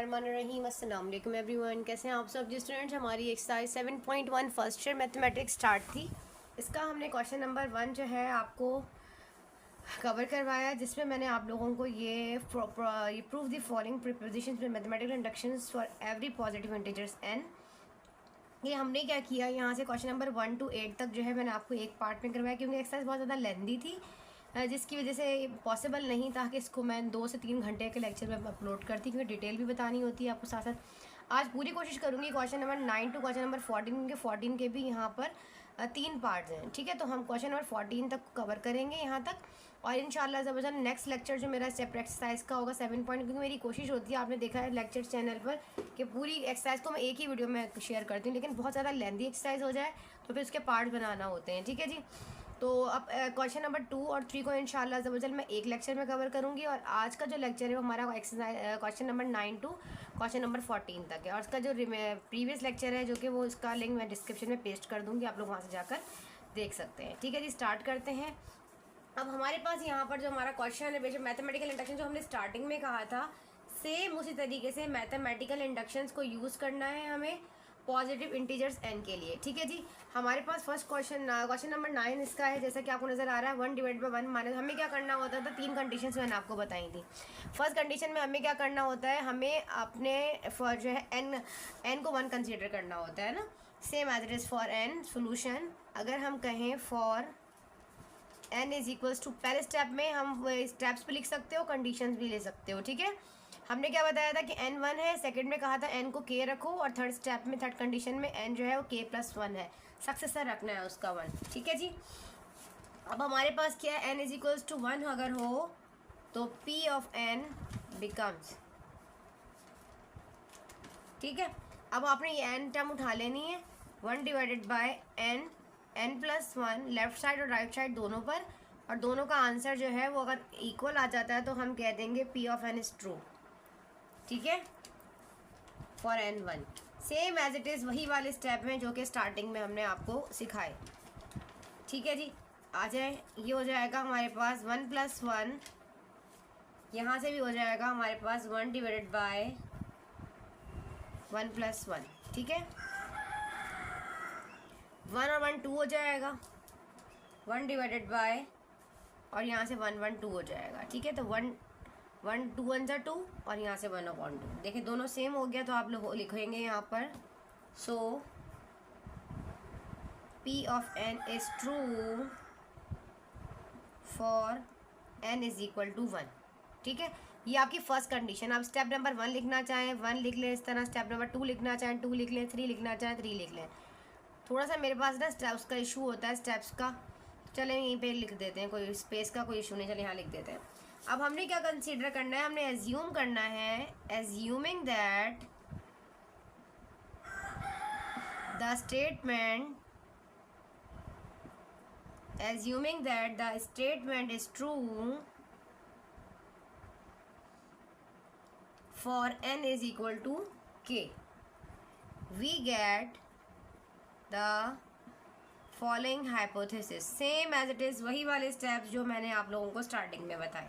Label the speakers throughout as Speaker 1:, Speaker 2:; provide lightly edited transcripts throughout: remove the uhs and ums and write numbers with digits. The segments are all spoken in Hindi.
Speaker 1: रहीम अस्सलाम वालेकुम एवरीवन, कैसे हैं आप सब। जी स्टूडेंट्स, हमारी exercise 7.1 first year mathematics start थी। इसका हमने क्वेश्चन नंबर 1 जो है आपको कवर करवाया, जिसमें मैंने आप लोगों को ये prove the following prepositions with mathematical inductions for every positive integers n। ये हमने क्या किया, यहाँ से क्वेश्चन नंबर 1 to 8 तक जो है मैंने आपको एक पार्ट में करवाया, क्योंकि एक्सरसाइज बहुत ज़्यादा लेंदी थी, जिसकी वजह से पॉसिबल नहीं था कि इसको मैं 2 से 3 घंटे के लेक्चर में अपलोड करती, क्योंकि डिटेल भी बतानी होती है आपको साथ साथ। आज पूरी कोशिश करूँगी question number 9 to question number 14 के भी यहाँ पर 3 पार्ट्स हैं, ठीक है। तो हम क्वेश्चन नंबर 14 तक कवर करेंगे यहाँ तक, और इंशाल्लाह ज़बरदस्त नेक्स्ट लेक्चर जो मेरा स्टेप एक्सरसाइज का होगा 7 पॉइंट, क्योंकि मेरी कोशिश होती है, आपने देखा है लेक्चर चैनल पर कि पूरी एक्सरसाइज को मैं एक ही वीडियो में शेयर करती हूँ, लेकिन बहुत ज़्यादा लेंदी एक्सरसाइज हो जाए तो फिर उसके पार्ट बनाना होते हैं, ठीक है जी। तो अब क्वेश्चन नंबर 2 और 3 को इंशाल्लाह ज़बरदस्त मैं एक लेक्चर में कवर करूँगी, और आज का जो लेक्चर है वो हमारा exercise question number 9 to question number 14 तक है। और इसका जो प्रीवियस लेक्चर है, जो कि वो इसका लिंक मैं डिस्क्रिप्शन में पेस्ट कर दूँगी, आप लोग वहाँ से जाकर देख सकते हैं, ठीक है जी। स्टार्ट करते हैं। अब हमारे पास यहाँ पर जो हमारा क्वेश्चन है बेशक मैथमेटिकल इंडक्शन, जो हमने स्टार्टिंग में कहा था, सेम उसी तरीके से मैथमेटिकल इंडक्शंस को यूज़ करना है हमें पॉजिटिव इंटीजर्स n के लिए, ठीक है जी। हमारे पास फर्स्ट क्वेश्चन नंबर 9 इसका है, जैसा कि आपको नज़र आ रहा है 1 डिवाइड बाई 1 माइनस। हमें क्या करना होता था, 3 कंडीशंस मैंने आपको बताई थी। फर्स्ट कंडीशन में हमें क्या करना होता है, हमें अपने जो है n को 1 कंसीडर करना होता है ना, same as it is for n solution. अगर हम कहें for n is equals to, पहले स्टेप में हम स्टेप्स भी लिख सकते हो, कंडीशंस भी ले सकते हो, ठीक है। हमने क्या बताया था कि n 1 है, सेकंड में कहा था n को k रखो, और थर्ड स्टेप में थर्ड कंडीशन में n जो है वो k + 1 है, सक्सेसर रखना है उसका 1, ठीक है जी। अब हमारे पास क्या है, n इज इक्वल्स टू 1 अगर हो तो p ऑफ n बिकम्स, ठीक है। अब आपने ये n टर्म उठा लेनी है, 1 divided bye n + 1 left side और राइट साइड दोनों पर, और दोनों का आंसर जो है वो अगर इक्वल आ जाता है तो हम कह देंगे p of n is true, ठीक है, for n1। Same as it is वही वाले स्टेप में जो कि स्टार्टिंग में हमने आपको सिखाए, ठीक है जी। आ जाए, ये हो जाएगा हमारे पास 1 + 1, यहाँ से भी हो जाएगा हमारे पास 1 डिवाइडेड बाय 1 + 1, ठीक है। 1 और 1 2 हो जाएगा, 1 डिवाइडेड बाय, और यहाँ से 1 1 2 हो जाएगा, ठीक है। तो 1 1 2 1 ज़ा 2, और यहाँ से 1/2। देखिए दोनों सेम हो गया, तो आप लोग लिखेंगे यहाँ पर, so p of n is true for n is equal to 1, ठीक है। ये आपकी फर्स्ट कंडीशन। आप स्टेप नंबर 1 लिखना चाहें 1 लिख लें इस तरह, स्टेप नंबर 2 लिखना चाहें 2 लिख लें, 3 लिखना चाहें 3 लिख लें। थोड़ा सा मेरे पास ना स्टेप्स का इशू होता है, स्टेप्स का, चलें यहीं पे लिख देते हैं, कोई स्पेस का कोई इशू नहीं, चलें यहाँ लिख देते हैं। अब हमने क्या कंसीडर करना है, हमने एज्यूम करना है, assuming that the statement is true for n is equal to k, we get the following hypothesis. Same as it is वही वाले स्टेप्स जो मैंने आप लोगों को स्टार्टिंग में बताए,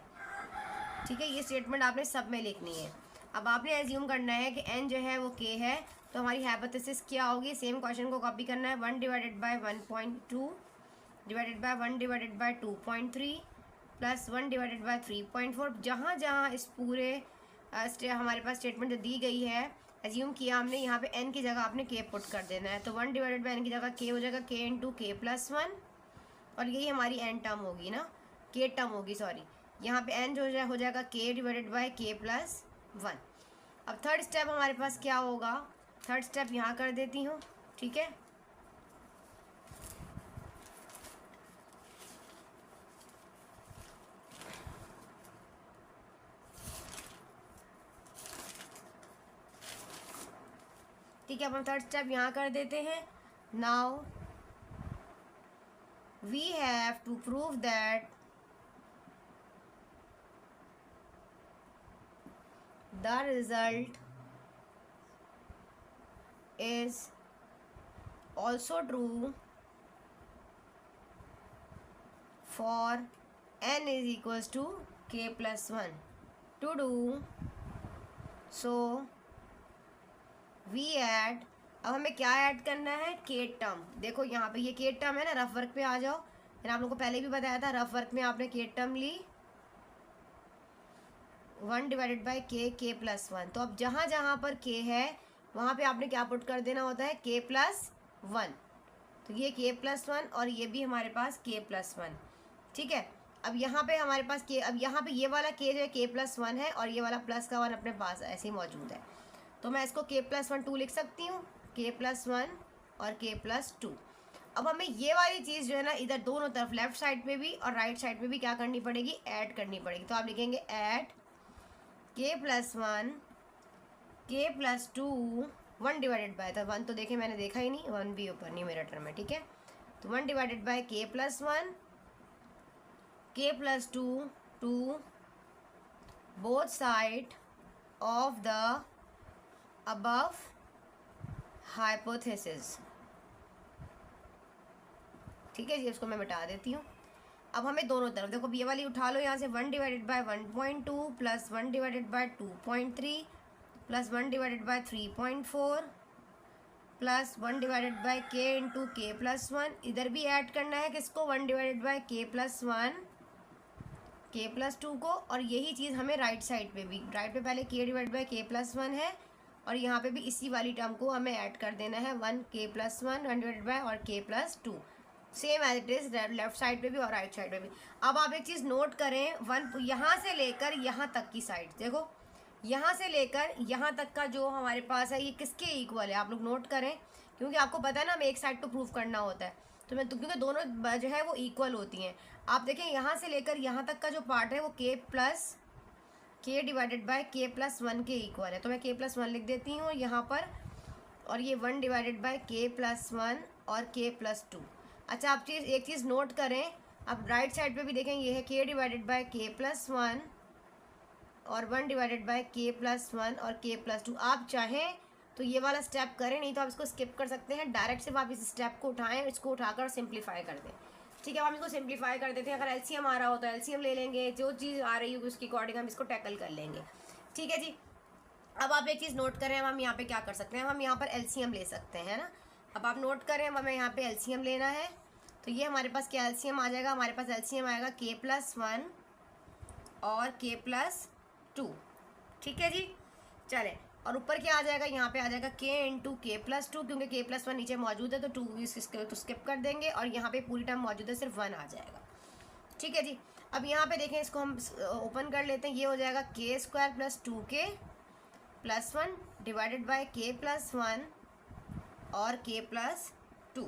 Speaker 1: ठीक है। ये स्टेटमेंट आपने सब में लिखनी है। अब आपने एज्यूम करना है कि n जो है वो k है, तो हमारी हाइपोथेसिस क्या होगी, सेम क्वेश्चन को कॉपी करना है, 1 divided bye 1.2 divided by 1 divided bye 2.3 plus 1 divided bye 3.4। जहाँ जहाँ इस पूरे हमारे पास स्टेटमेंट जो दी गई है, एज्यूम किया हमने, यहाँ पे n की जगह आपने k पुट कर देना है, तो 1 डिवाइडेड बाय n की जगह k हो जाएगा, k इंटू k + 1, और यही हमारी n टर्म होगी ना, k टर्म होगी, सॉरी, यहाँ पे n जो हो जाएगा k डिवाइडेड बाय k + 1। अब थर्ड स्टेप हमारे पास क्या होगा, थर्ड स्टेप यहाँ कर देती हूँ, ठीक है। ठीक है, अब हम थर्ड स्टेप यहाँ कर देते हैं। Now we have to prove that the result is also true for n is equals to k + 1. To do so, we add, अब हमें क्या ऐड करना है, के टर्म। देखो यहाँ पे ये के टर्म है ना, रफ वर्क पे आ जाओ। मैंने आप लोगों को पहले भी बताया था, रफ वर्क में आपने के टर्म ली 1 डिवाइडेड बाई के प्लस 1। तो अब जहाँ जहाँ पर के है वहाँ पे आपने क्या पुट कर देना होता है, के प्लस 1। तो ये के प्लस 1 और ये भी हमारे पास के प्लस 1। ठीक है, अब यहाँ पे हमारे पास के, अब यहाँ पे ये वाला के जो है के प्लस 1 है और ये वाला प्लस का 1 अपने पास ऐसे ही मौजूद है। तो मैं इसको के प्लस 1 2 लिख सकती हूँ, के प्लस 1 और के प्लस 2। अब हमें ये वाली चीज़ जो है ना, इधर दोनों तरफ लेफ्ट साइड पे भी और राइट साइड पे भी क्या करनी पड़ेगी, ऐड करनी पड़ेगी। तो आप लिखेंगे ऐड के plus 1 k plus 2 1 divided bye, तो 1 तो देखें मैंने देखा ही नहीं, 1 भी ऊपर न्यूमरेटर में। ठीक है, तो 1 डिवाइडेड बाय के plus 1 k plus 2 to both side of the above hypothesis. ठीक है जी, इसको मैं मिटा देती हूँ। अब हमें दोनों तरफ देखो, ये वाली उठा लो यहाँ से, 1 divided bye 1.2 plus 1 divided bye 2.3 plus 1 divided bye 3.4 plus 1 divided bye के इंटू के प्लस 1। इधर भी ऐड करना है किसको, 1 डिवाइडेड बाय के प्लस 1 के प्लस 2 को। और यही चीज़ हमें राइट साइड पे भी, राइट पे पहले के डिवाइड बाय के प्लस 1 है और यहाँ पे भी इसी वाली टर्म को हमें ऐड कर देना है, 1 के प्लस 1 1 डिवाइडेड बाय और k plus 2, same as it is left side पे भी और राइट साइड पे भी। अब आप एक चीज़ नोट करें, 1 यहाँ से लेकर यहाँ तक की साइड, देखो यहाँ से लेकर यहाँ तक का जो हमारे पास है ये किसके इक्वल है, आप लोग नोट करें, क्योंकि आपको पता है ना हमें एक साइड तो प्रूव करना होता है। तो मैं तो क्योंकि दोनों जो है वो इक्वल होती हैं। आप देखें यहाँ से लेकर यहाँ तक का जो पार्ट है वो के प्लस के डिवाइडेड बाय के प्लस 1 के इक्वल है। तो मैं के प्लस 1 लिख देती हूँ यहाँ पर, और ये 1 डिवाइडेड बाय के प्लस 1 और के प्लस 2। अच्छा, आप एक चीज़ नोट करें, अब राइट साइड पे भी देखें, ये है के डिवाइडेड बाय के प्लस 1 और 1 डिवाइडेड बाय के प्लस 1 और के प्लस 2। आप चाहें तो ये वाला स्टेप करें, नहीं तो आप इसको स्किप कर सकते हैं, डायरेक्ट सिर्फ आप इस स्टेप को उठाएं, इसको उठाकर सिंप्लीफाई कर दें। ठीक है, हम इसको सिंप्लीफाई कर देते हैं। अगर एलसीएम आ रहा हो तो एलसीएम ले लेंगे, जो चीज़ आ रही होगी उसके अकॉर्डिंग हम इसको टैकल कर लेंगे। ठीक है जी, अब आप एक चीज़ नोट करें, अब हम यहाँ पे क्या कर सकते हैं, हम यहाँ पर एलसीएम ले सकते हैं ना। अब आप नोट करें, अब हमें यहाँ पे एलसीएम लेना है, तो ये हमारे पास क्या एलसीएम आ जाएगा, हमारे पास एलसीएम आएगा के प्लस 1 और के प्लस 2। ठीक है जी, चलें, और ऊपर क्या आ जाएगा, यहाँ पे आ जाएगा के इंटू के प्लस 2, क्योंकि के प्लस 1 नीचे मौजूद है तो 2 इसको तो स्किप कर देंगे, और यहाँ पे पूरी टर्म मौजूद है, सिर्फ 1 आ जाएगा। ठीक है जी, अब यहाँ पे देखें, इसको हम ओपन कर लेते हैं, ये हो जाएगा के square plus 2k plus 1 divided bye के प्लस 1 और के प्लस 2।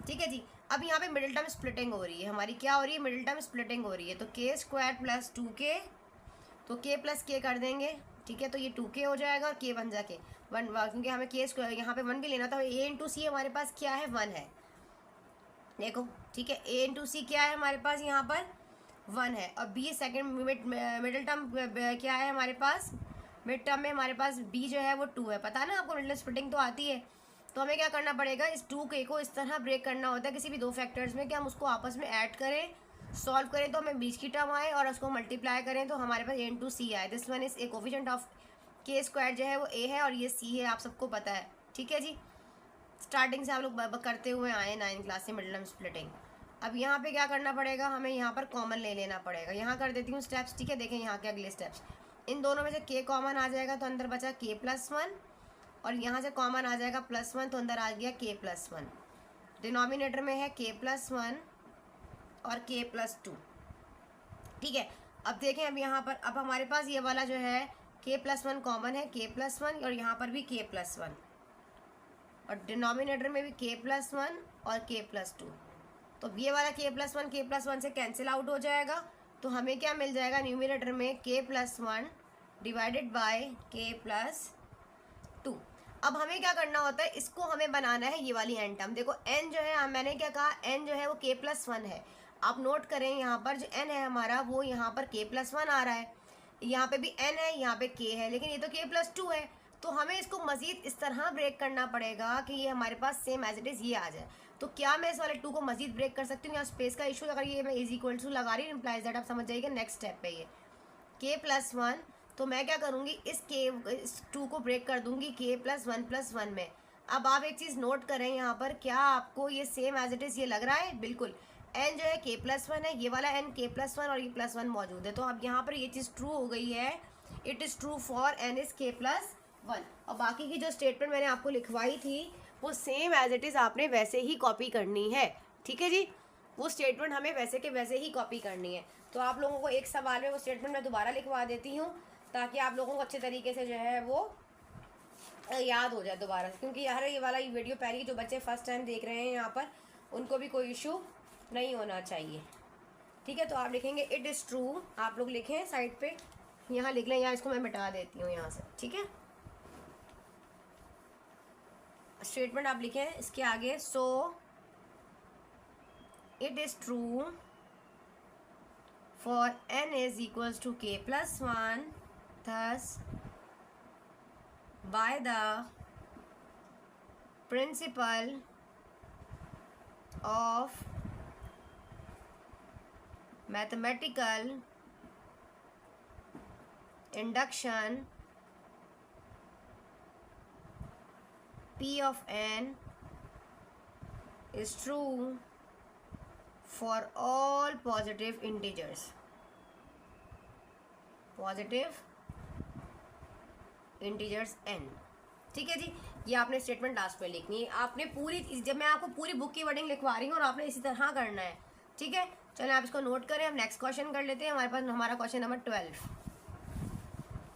Speaker 1: ठीक है जी, अब यहाँ पे मिडिल टर्म स्प्लिटिंग हो रही है हमारी, क्या हो रही है, मिडिल टर्म स्प्लिटिंग हो रही है। तो के स्क्वायर प्लस 2k, तो के प्लस के कर देंगे। ठीक है, तो ये 2k हो जाएगा और के बन जाके 1, क्योंकि हमें के स्क्वायर यहाँ पे 1 भी लेना था। a इंटू सी हमारे पास क्या है, 1 है, देखो। ठीक है, a इंटू सी क्या है हमारे पास यहाँ पर 1 है, और b सेकेंड मिडिल टर्म क्या है हमारे पास, मिड टर्म में हमारे पास b जो है वो 2 है। पता है ना आपको, मिडिल स्प्लिटिंग तो आती है। तो हमें क्या करना पड़ेगा, इस 2k को इस तरह ब्रेक करना होता है किसी भी दो फैक्टर्स में, कि हम उसको आपस में ऐड करें, सॉल्व करें तो हमें बीच की टर्म आए, और उसको मल्टीप्लाई करें तो हमारे पास a इंटू सी आए। This one is a coefficient of के स्क्वायर जो है वो a है और ये c है, आप सबको पता है। ठीक है जी, स्टार्टिंग से आप लोग करते हुए आए 9th क्लास से मिडिल टर्म स्प्लिटिंग। अब यहाँ पे क्या करना पड़ेगा, हमें यहाँ पर कॉमन ले लेना पड़ेगा। यहाँ कर देती हूँ स्टेप्स। ठीक है, देखें यहाँ के अगले स्टेप्स, इन दोनों में से k कॉमन आ जाएगा तो अंदर बचा k प्लस 1, और यहाँ से कॉमन आ जाएगा प्लस 1 तो अंदर आ गया k प्लस 1। डिनोमिनेटर में है k प्लस 1 और k प्लस 2। ठीक है, अब देखें, अब यहाँ पर अब हमारे पास ये वाला जो है k प्लस 1 कॉमन है, k प्लस 1, और यहाँ पर भी k प्लस 1, और डिनोमिनेटर में भी k प्लस 1 और k प्लस 2। तो ये वाला k प्लस 1 से कैंसिल आउट हो जाएगा, तो हमें क्या मिल जाएगा, न्यूमिनेटर में k plus 1 divided bye k plus 2। अब हमें क्या करना होता है, इसको हमें बनाना है ये वाली एन टर्म। देखो n जो है, मैंने क्या कहा, n जो है वो k प्लस 1 है। आप नोट करें, यहाँ पर जो n है हमारा वो यहाँ पर k प्लस 1 आ रहा है, यहाँ पे भी n है, यहाँ पे k है, लेकिन ये तो k प्लस 2 है। तो हमें इसको मजीद इस तरह ब्रेक करना पड़ेगा कि ये हमारे पास सेम एज इट इज़ ये आ जाए। तो क्या मैं इस वाले 2 को मजीद ब्रेक कर सकती हूँ, यहाँ स्पेस का इशू, अगर ये मैं इज इक्वल टू लगा रही हूँ, इम्प्लाइज दैट आप समझ जाइएगा नेक्स्ट स्टेप पे ये k प्लस 1 तो मैं क्या करूँगी, इस 2 को ब्रेक कर दूँगी k+1 में। अब आप एक चीज़ नोट करें यहाँ पर, क्या आपको ये सेम एज इट इज़ ये लग रहा है? बिल्कुल। n जो है k+1 है, ये वाला n k+1 और ये +1 मौजूद है, तो अब यहाँ पर ये चीज़ ट्रू हो गई है। It is true for n is k+1। और बाकी की जो स्टेटमेंट मैंने आपको लिखवाई थी वो सेम एज इट इज़ आपने वैसे ही कॉपी करनी है, ठीक है जी। वो स्टेटमेंट हमें वैसे के वैसे ही कॉपी करनी है। तो आप लोगों को एक सवाल में वो स्टेटमेंट मैं दोबारा लिखवा देती हूँ, ताकि आप लोगों को अच्छे तरीके से जो है वो याद हो जाए दोबारा, क्योंकि यार ये वाला वीडियो पहले जो बच्चे फर्स्ट टाइम देख रहे हैं यहाँ पर, उनको भी कोई इशू नहीं होना चाहिए, ठीक है। तो आप लिखेंगे इट इज़ ट्रू, आप लोग लिखें साइड पे, यहाँ लिख लें, यहाँ इसको मैं मिटा देती हूँ यहाँ से, ठीक है। स्टेटमेंट आप लिखें इसके आगे, so it is true for n is equals to k+1, thus by the principle of mathematical induction, P of n is true for all positive integers. Positive integers n, ठीक है जी। ये आपने स्टेटमेंट लास्ट में लिखनी है। आपने पूरी, जब मैं आपको पूरी बुक की वर्डिंग लिखवा रही हूँ और आपने इसी तरह करना है, ठीक है। चलिए आप इसको नोट करें, हम नेक्स्ट क्वेश्चन कर लेते हैं। हमारे पास हमारा question number 12,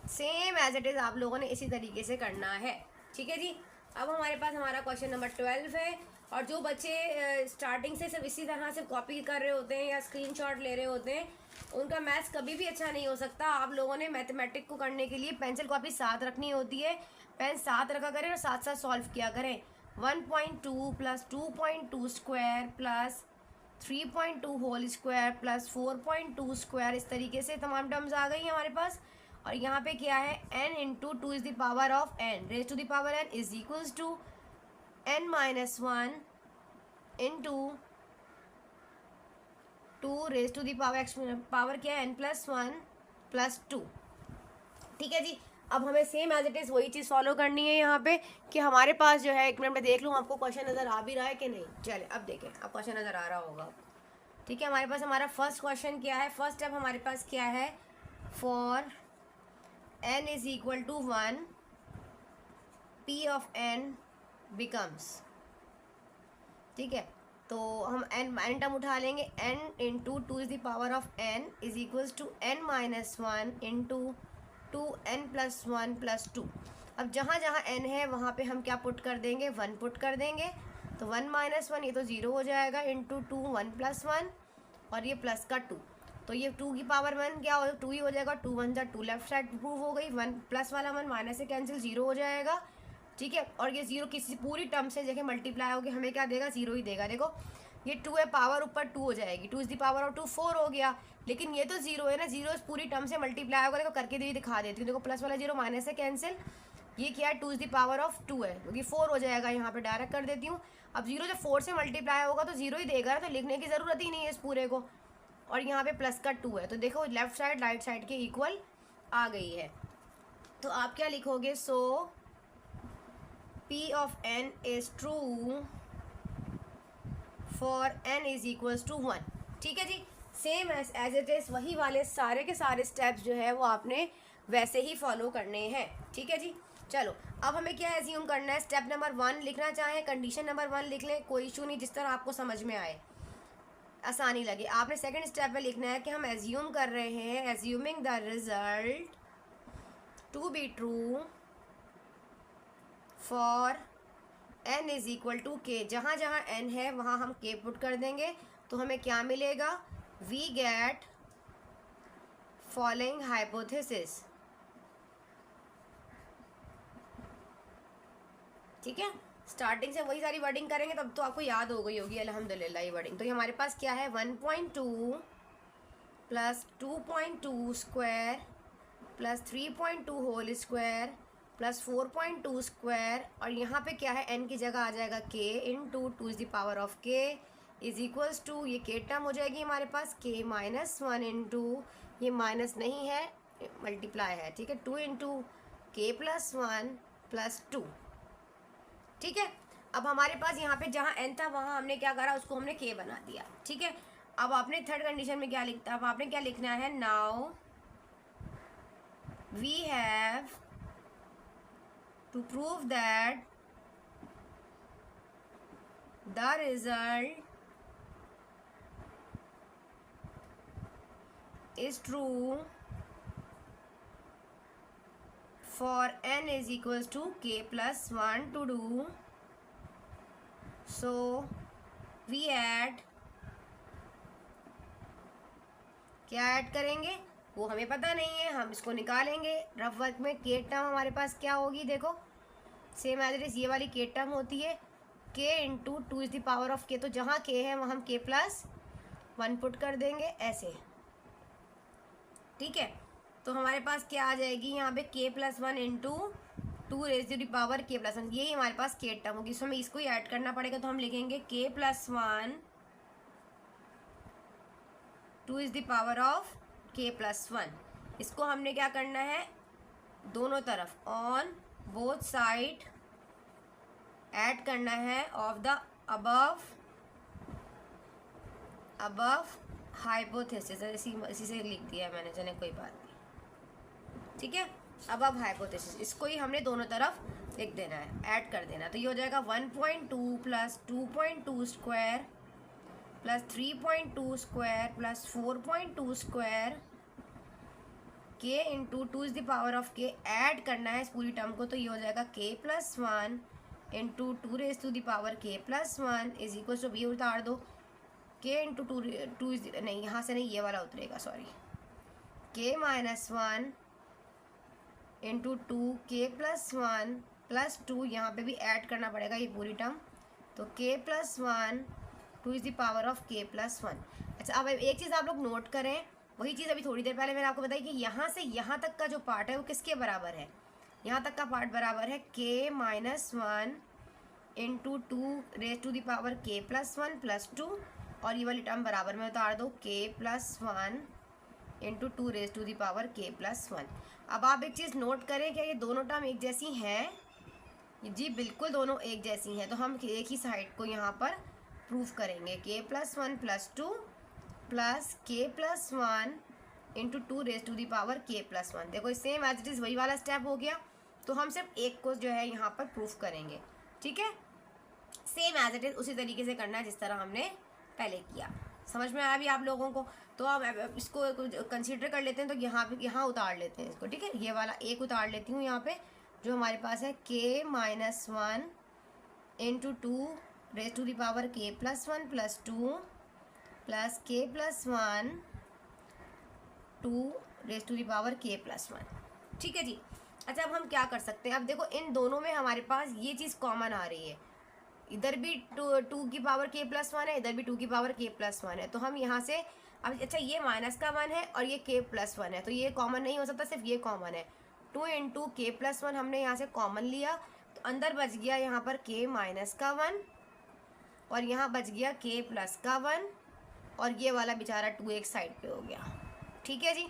Speaker 1: same as it is आप लोगों ने इसी तरीके से करना है, ठीक है जी। अब हमारे पास हमारा क्वेश्चन नंबर 12 है, और जो बच्चे स्टार्टिंग से सिर्फ इसी तरह से कॉपी कर रहे होते हैं या स्क्रीनशॉट ले रहे होते हैं, उनका मैथ्स कभी भी अच्छा नहीं हो सकता। आप लोगों ने मैथमेटिक को करने के लिए पेंसिल कॉपी साथ रखनी होती है, पेन साथ रखा करें और साथ साथ सॉल्व किया करें। 1.2 + 2.2 square plus 3.2 whole square plus 4.2 square, इस तरीके से तमाम टर्म्स आ गई हैं हमारे पास। और यहाँ पे क्या है, n into 2 is the power of n raise to the power n is equals to n-1 into 2 raise to the power क्या है, n+1 + 2, ठीक है जी। अब हमें सेम एज इट इज़ वही चीज़ फॉलो करनी है यहाँ पे, कि हमारे पास जो है, एक मिनट में देख लूँ आपको क्वेश्चन नज़र आ भी रहा है कि नहीं। चले अब देखें, अब क्वेश्चन नज़र आ रहा होगा, ठीक है। हमारे पास हमारा फर्स्ट क्वेश्चन क्या है, फर्स्ट स्टेप हमारे पास क्या है, for n is equal to 1 p of n becomes, ठीक है। तो हम n टर्म उठा लेंगे, n into 2 is the power of n is equals to n-1 into 2n+1 + 2। अब जहाँ जहाँ n है वहाँ पे हम क्या पुट कर देंगे, 1 पुट कर देंगे। तो 1 - 1 ये तो 0 हो जाएगा, इंटू 2 1+1 और ये प्लस का 2, तो ये 2 की पावर 1 क्या हो, 2 ही हो जाएगा। 2 1 जा 2, लेफ्ट साइड प्रूव हो गई। 1 प्लस वाला 1 माइनस से कैंसिल, 0 हो जाएगा, ठीक है। और ये 0 किसी पूरी टर्म से जगह मल्टीप्लाई होगी, हमें क्या देगा, 0 ही देगा। देखो ये 2 है, पावर ऊपर 2 हो जाएगी, 2 इज़ द पावर ऑफ 2 4 हो गया, लेकिन ये तो 0 है ना, 0 इस पूरी टर्म से मल्टीप्लाई होगा। देखो करके भी दिखा देती हूँ, देखो प्लस वाला 0 माइनस से कैंसिल, ये क्या है, 2 इज़ द पावर ऑफ 2 है, क्योंकि 4 हो जाएगा, यहाँ पे डायरेक्ट कर देती हूँ। अब 0 जब 4 से मल्टीप्लाई होगा तो 0 ही देगा ना, तो लिखने की ज़रूरत ही नहीं है इस पूरे को। और यहाँ पे प्लस का 2 है, तो देखो लेफ्ट साइड राइट साइड के इक्वल आ गई है। तो आप क्या लिखोगे, so P of n is true for n is equals to 1, ठीक है जी। सेम एज इट इज़ वही वाले सारे के सारे स्टेप्स जो है वो आपने वैसे ही फॉलो करने हैं, ठीक है जी। चलो अब हमें क्या एज्यूम करना है, स्टेप नंबर 1 लिखना चाहें, कंडीशन नंबर 1 लिख लें, कोई इशू नहीं, जिस तरह आपको समझ में आए, आसानी लगे। आपने सेकंड स्टेप में लिखना है कि हम एज्यूम कर रहे हैं, assuming the result to be true for n is equal to k। जहाँ जहाँ n है वहाँ हम k पुट कर देंगे, तो हमें क्या मिलेगा, वी गेट फॉलोइंग हाइपोथेसिस, ठीक है। स्टार्टिंग से वही सारी वर्डिंग करेंगे, तब तो आपको याद हो गई होगी अल्हम्दुलिल्लाह ये वर्डिंग। तो ये हमारे पास क्या है, 1.2 + 2.2 square plus 3.2 whole square plus 4.2 square, और यहाँ पे क्या है, n की जगह आ जाएगा k into 2 is the power of k is equals to, ये k टर्म हो जाएगी हमारे पास, k - 1 इंटू, ये माइनस नहीं है, मल्टीप्लाई है, ठीक है, 2 इंटू के प्लस 1 प्लस 2, ठीक है। अब हमारे पास यहाँ पे जहाँ n था वहाँ हमने क्या करा, उसको हमने k बना दिया, ठीक है। अब आपने थर्ड कंडीशन में क्या लिखता, अब आपने क्या लिखना है, now we have to prove that the result is true for n is equals to k plus 1 to do, so we add, क्या ऐड करेंगे वो हमें पता नहीं है, हम इसको निकालेंगे रफ वर्क में। k टर्म हमारे पास क्या होगी, देखो सेम एज इट इज, ये वाली k टर्म होती है k into 2 is the power of k, तो जहाँ k है वहाँ हम k प्लस 1 पुट कर देंगे ऐसे, ठीक है। तो हमारे पास क्या आ जाएगी यहाँ पे, k plus 1 into 2 raise to the power k plus 1, यही हमारे पास k टर्म होगी। इसमें हमें इसको ही ऐड करना पड़ेगा, तो हम लिखेंगे k plus 1 2 is the power of k plus 1। इसको हमने क्या करना है, दोनों तरफ ऑन बोथ साइड ऐड करना है ऑफ द अबव हाइपोथेसिस, इसी से लिख दिया है मैंने, चले कोई बात नहीं, ठीक है। अब हाइपोथेसिस, इसको ही हमने दोनों तरफ लिख देना है, ऐड कर देना। तो ये हो जाएगा 1.2 plus 2.2 square plus 3.2 square plus 4.2 square k into 2 is the power of k, add करना है इस पूरी टर्म को, तो ये हो जाएगा k plus 1 into 2 raise to the power k plus 1 is equal to, ये उतार दो, k इंटू 2 इज, नहीं यहाँ से नहीं, ये वाला उतरेगा, sorry, k minus 1 into 2 k plus 1 plus 2, यहाँ पे भी ऐड करना पड़ेगा ये पूरी टर्म, तो k plus 1 2 is the power of k plus 1। अच्छा, अब एक चीज़ आप लोग नोट करें, वही चीज़ अभी थोड़ी देर पहले मैंने आपको बताई कि यहाँ से यहाँ तक का जो पार्ट है वो किसके बराबर है, यहाँ तक का पार्ट बराबर है k minus 1 into 2 raise to the power k plus 1 plus 2, और ये वाली टर्म बराबर में उतार दो, k plus 1 into 2 raise to the power k plus 1। अब आप एक चीज़ नोट करें, क्या ये दोनों टर्म एक जैसी हैं, जी बिल्कुल दोनों एक जैसी हैं, तो हम एक ही साइड को यहाँ पर प्रूफ करेंगे, k plus 1 plus 2 plus k plus 1 into 2 raise to the power k plus 1। देखो सेम एज इट इज़ वही वाला स्टेप हो गया, तो हम सिर्फ एक को जो है यहाँ पर प्रूफ करेंगे, ठीक है। सेम एज इट इज़ उसी तरीके से करना है जिस तरह हमने पहले किया। समझ में आया भी आप लोगों को? तो अब इसको कंसीडर कर लेते हैं, तो यहाँ उतार लेते हैं इसको, ठीक है। ये वाला एक उतार लेती हूँ यहाँ पे, जो हमारे पास है k minus 1 into 2 raise to the power k plus 1 plus 2 plus k plus 1 2 raise to the power k plus 1, ठीक है जी। अच्छा, अब हम क्या कर सकते हैं, अब देखो इन दोनों में हमारे पास ये चीज़ कॉमन आ रही है, इधर भी 2 की पावर k प्लस 1 है, इधर भी 2 की पावर k प्लस 1 है, तो हम यहाँ से अब, अच्छा ये माइनस का 1 है और ये k प्लस 1 है, तो ये कॉमन नहीं हो सकता, सिर्फ ये कॉमन है। 2 इंटू k प्लस 1 हमने यहाँ से कॉमन लिया, तो अंदर बच गया यहाँ पर k माइनस का 1 और यहाँ बच गया k प्लस का 1, और ये वाला बेचारा 2 एक साइड पे हो गया, ठीक है जी।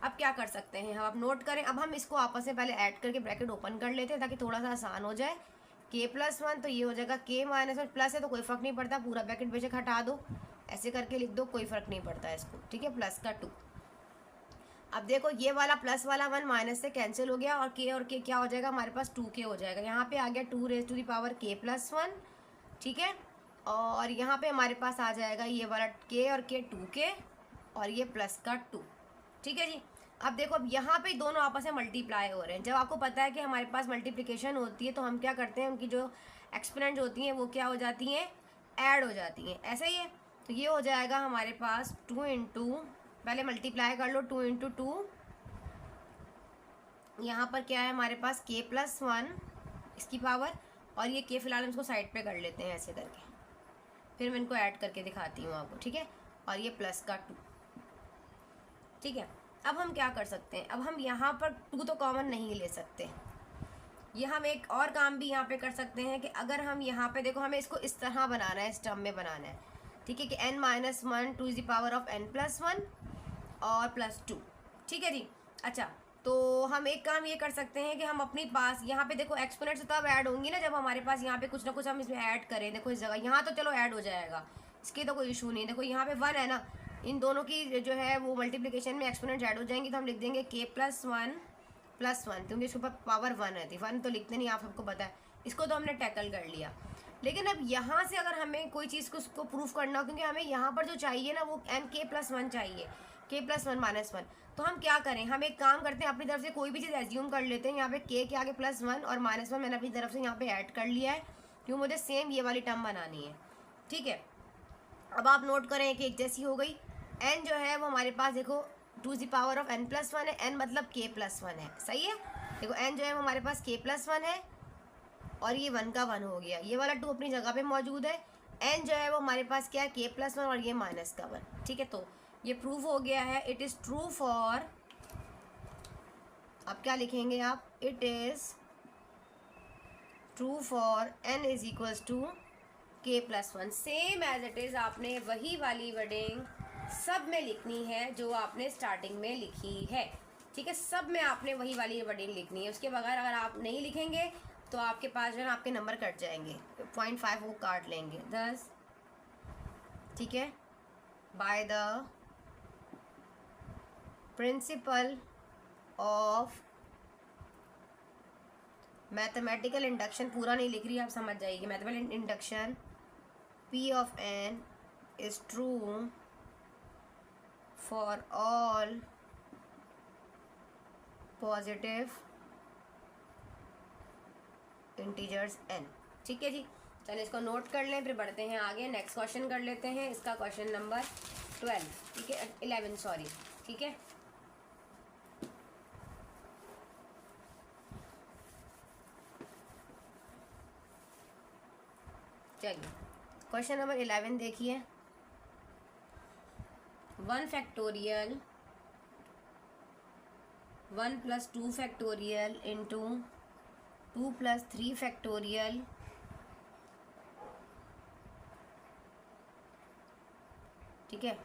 Speaker 1: अब क्या कर सकते हैं हम, आप नोट करें, अब हम इसको आपस में पहले ऐड करके ब्रैकेट ओपन कर लेते हैं ताकि थोड़ा सा आसान हो जाए। k प्लस 1, तो ये हो जाएगा k माइनस 1, प्लस है तो कोई फ़र्क नहीं पड़ता, पूरा ब्रैकेट बेशक हटा दो, ऐसे करके लिख दो, कोई फ़र्क नहीं पड़ता है इसको, ठीक है, प्लस का 2। अब देखो ये वाला प्लस वाला 1 माइनस से कैंसिल हो गया, और k क्या हो जाएगा, हमारे पास 2k हो जाएगा, यहाँ पे आ गया 2 raise to the power k plus 1, ठीक है। और यहाँ पे हमारे पास आ जाएगा ये वाला k और k 2k और ये प्लस का 2, ठीक है जी। अब देखो, अब यहाँ पे दोनों आपस में मल्टीप्लाई हो रहे हैं। जब आपको पता है कि हमारे पास मल्टीप्लिकेशन होती है, तो हम क्या करते हैं, उनकी जो एक्सपोनेंट होती हैं वो क्या हो जाती हैं, ऐड हो जाती हैं, ऐसा ही है। तो ये हो जाएगा हमारे पास 2 इंटू, पहले मल्टीप्लाई कर लो, 2 इंटू 2, यहाँ पर क्या है हमारे पास k प्लस 1 इसकी पावर, और ये k फिलहाल हम इसको साइड पे कर लेते हैं ऐसे करके, फिर मैं इनको ऐड करके दिखाती हूँ आपको, ठीक है। और ये प्लस का 2, ठीक है। अब हम क्या कर सकते हैं, अब हम यहाँ पर 2 तो कॉमन नहीं ले सकते, ये हम एक और काम भी यहाँ पे कर सकते हैं कि अगर हम यहाँ पे देखो, हमें इसको इस तरह बनाना है, इस टर्म में बनाना है, ठीक है, कि n minus 1 2 is the power of n plus 1 और प्लस 2, ठीक है जी। अच्छा, तो हम एक काम ये कर सकते हैं कि हम अपनी पास यहाँ पे देखो एक्सपोनेंट्स तब ऐड होंगी ना जब हमारे पास यहाँ पे कुछ ना कुछ हम इसमें ऐड करें। देखो इस जगह यहाँ तो चलो ऐड हो जाएगा, इसकी तो कोई इशू नहीं। देखो यहाँ पे 1 है ना, इन दोनों की जो है वो मल्टीप्लिकेशन में एक्सपोनेंट्स ऐड हो जाएंगी, तो हम लिख देंगे k+1 क्योंकि इसके ऊपर पावर 1 है, 1 तो लिखते नहीं, आप सबको पता है। इसको तो हमने टैकल कर लिया। लेकिन अब यहाँ से अगर हमें कोई चीज़ को उसको प्रूफ करना हो, क्योंकि हमें यहाँ पर जो चाहिए ना वो k+1 चाहिए, k+1 - 1, तो हम क्या करें, हम एक काम करते हैं, अपनी तरफ से कोई भी चीज़ एज्यूम कर लेते हैं। यहाँ पे k के आगे +1 और -1 मैंने अपनी तरफ से यहाँ पे ऐड कर लिया है, क्यों मुझे सेम ये वाली टर्म बनानी है। ठीक है, अब आप नोट करें कि एक जैसी हो गई। n जो है वो हमारे पास देखो 2n+1 है, n मतलब k+1 है, सही है। देखो n जो है वो हमारे पास k+1 है और ये 1 का 1 हो गया, ये वाला 2 अपनी जगह पे मौजूद है। n जो है वो हमारे पास क्या है, k+1 और ये -1। ठीक है, तो ये प्रूव हो गया है। इट इज़ ट्रू फॉर, अब क्या लिखेंगे आप, it is true for n = k+1। Same as it is आपने वही वाली वर्डिंग सब में लिखनी है जो आपने स्टार्टिंग में लिखी है। ठीक है, सब में आपने वही वाली वर्डिंग लिखनी है। उसके बगैर अगर आप नहीं लिखेंगे तो आपके पास जो है ना आपके नंबर कट जाएंगे, 0.5 वो काट लेंगे 10। ठीक है, by the principle of mathematical induction, पूरा नहीं लिख रही, आप समझ जाइए। Mathematical induction P of n is true for all positive integers n। ठीक है जी, चलिए इसको नोट कर लें, फिर बढ़ते हैं आगे। नेक्स्ट क्वेश्चन कर लेते हैं, इसका क्वेश्चन नंबर 12, ठीक है, 11 सॉरी। ठीक है, चलिए क्वेश्चन नंबर 11 देखिए। 1 फैक्टोरियल 1 + 2 फैक्टोरियल इंटू 2 + 3 फैक्टोरियल ठीक है,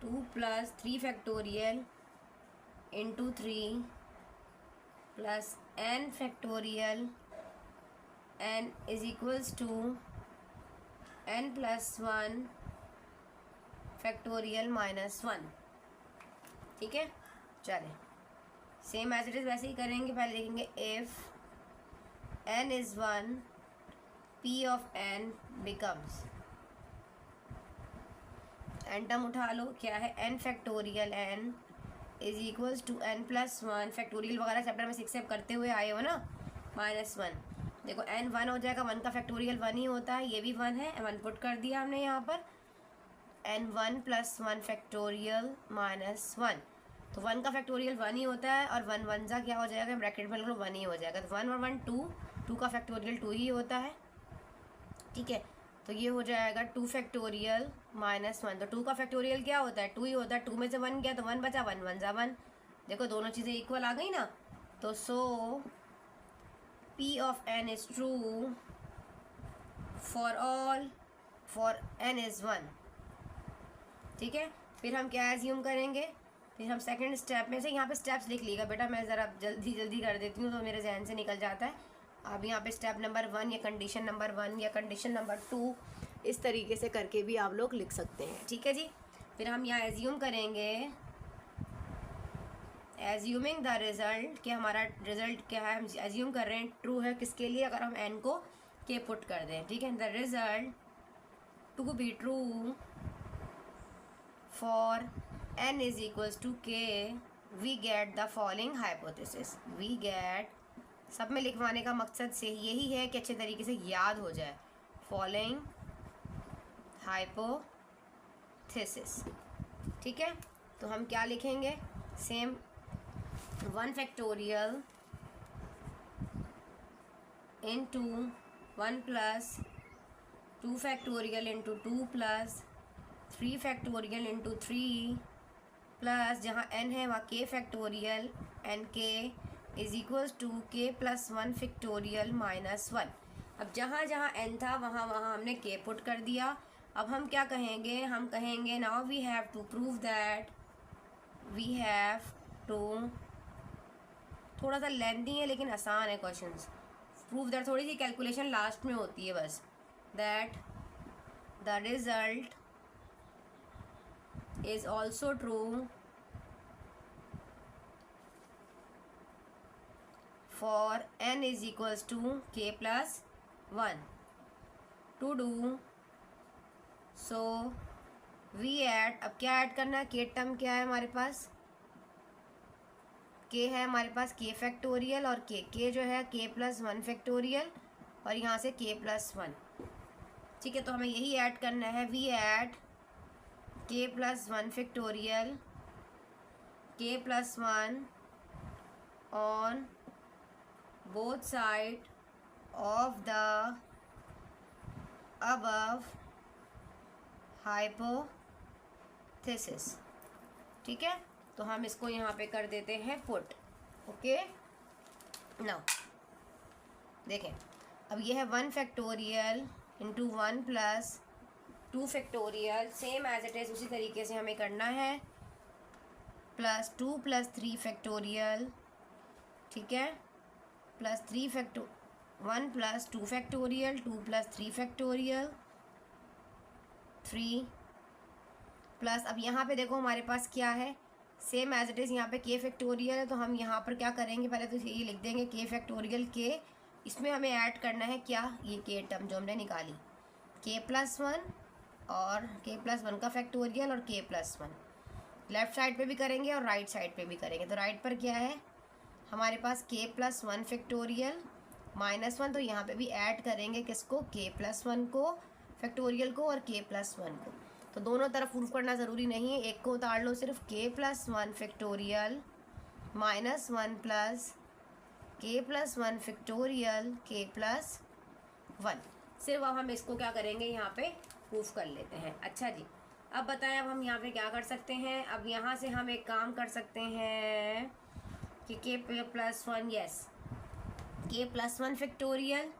Speaker 1: 2 + 3 factorial into 3 + n factorial n = n+1 factorial -1। ठीक है, चलें सेम एज इट इज़ वैसे ही करेंगे। पहले देखेंगे if n is 1 p of n becomes, n term उठा लो, क्या है, n factorial n = n+1 factorial वगैरह चैप्टर में 6 से करते हुए आए हो ना, -1। देखो n 1 हो जाएगा, 1 का फैक्टोरियल 1 ही होता है, ये भी 1 है, 1 पुट कर दिया हमने यहाँ पर। n1 + 1 फैक्टोरियल -1, तो 1 का फैक्टोरियल 1 ही होता है, और 1 1 जा क्या हो जाएगा, ब्रैकेट में लो 1 ही हो जाएगा। तो 1 और 1 2 का फैक्टोरियल 2 ही होता है। ठीक है, तो ये हो जाएगा 2 फैक्टोरियल -1। तो 2 का फैक्टोरियल क्या होता है, 2 ही होता है। 2 में से 1 गया तो 1 बचा, 1 1 जा 1। देखो दोनों चीज़ें इक्वल आ गई ना, तो सो P of n is true for all for n is 1। ठीक है, फिर हम क्या एज्यूम करेंगे, फिर हम सेकंड स्टेप में से, यहाँ पे स्टेप्स लिख लीजिएगा बेटा, मैं ज़रा जल्दी जल्दी कर देती हूँ तो मेरे जहन से निकल जाता है। आप यहाँ पे स्टेप नंबर 1 या कंडीशन नंबर 1 या कंडीशन नंबर 2 इस तरीके से करके भी आप लोग लिख सकते हैं। ठीक है जी, फिर हम यहाँ एज्यूम करेंगे, एज्यूमिंग द रिज़ल्ट, कि हमारा रिज़ल्ट क्या है, हम एज्यूम कर रहे हैं ट्रू है, किसके लिए, अगर हम n को k पुट कर दें। ठीक है, the result to be true for n = k we get the following hypothesis. We get, सब में लिखवाने का मकसद से यही है कि अच्छे तरीके से याद हो जाए, फॉलोइंग हाइपोथेसिस। ठीक है, तो हम क्या लिखेंगे, same 1 factorial into 1 + 2 factorial into 2 + 3 factorial into 3 plus, जहाँ n है वहाँ k factorial, n k = k+1 factorial -1। अब जहाँ जहाँ n था वहाँ वहाँ हमने k पुट कर दिया। अब हम क्या कहेंगे, हम कहेंगे now we have to prove that, we have to थोड़ा सा लेंथी है लेकिन आसान है क्वेश्चंस। प्रूव दैट, थोड़ी सी कैलकुलेशन लास्ट में होती है बस। That the result is also true for n is equals to k+1। To do so we add, अब क्या ऐड करना है, के टर्म क्या है हमारे पास, के है हमारे पास के फैक्टोरियल, और के जो है k+1 फैक्टोरियल, और यहाँ से k+1। ठीक है, तो हमें यही ऐड करना है। We add k+1 factorial k+1 on both side of the above hypothesis. ठीक है, तो हम इसको यहाँ पे कर देते हैं पुट। ओके, नाउ देखें, अब ये है 1 factorial into 1+2 factorial, same as it is उसी तरीके से हमें करना है, +2 + 3 फैक्टोरियल। ठीक है, +3 1 + 2 फैक्टोरियल, 2 + 3 फैक्टोरियल 3 प्लस, अब यहाँ पे देखो हमारे पास क्या है, सेम एज इट इज़ यहाँ पे के फैक्टोरियल है, तो हम यहाँ पर क्या करेंगे, पहले तो ये लिख देंगे के फैक्टोरियल के, इसमें हमें ऐड करना है क्या, ये के टर्म जो हमने निकाली, k+1 और k+1 का फैक्टोरियल और k+1 लेफ़्ट साइड पे भी करेंगे और राइट साइड पे भी करेंगे। तो राइट पर क्या है हमारे पास k+1 फैक्टोरियल -1, तो यहाँ पे भी ऐड करेंगे किसको, k+1 को फैक्टोरियल को और k+1 को। तो दोनों तरफ प्रूफ करना ज़रूरी नहीं है, एक को उतार लो, सिर्फ k+1 factorial -1 plus k+1 factorial k+1। सिर्फ अब हम इसको क्या करेंगे, यहाँ पे प्रूफ कर लेते हैं। अच्छा जी, अब बताएं अब हम यहाँ पे क्या कर सकते हैं। अब यहाँ से हम एक काम कर सकते हैं कि k+1, यस k+1 फैक्टोरियल,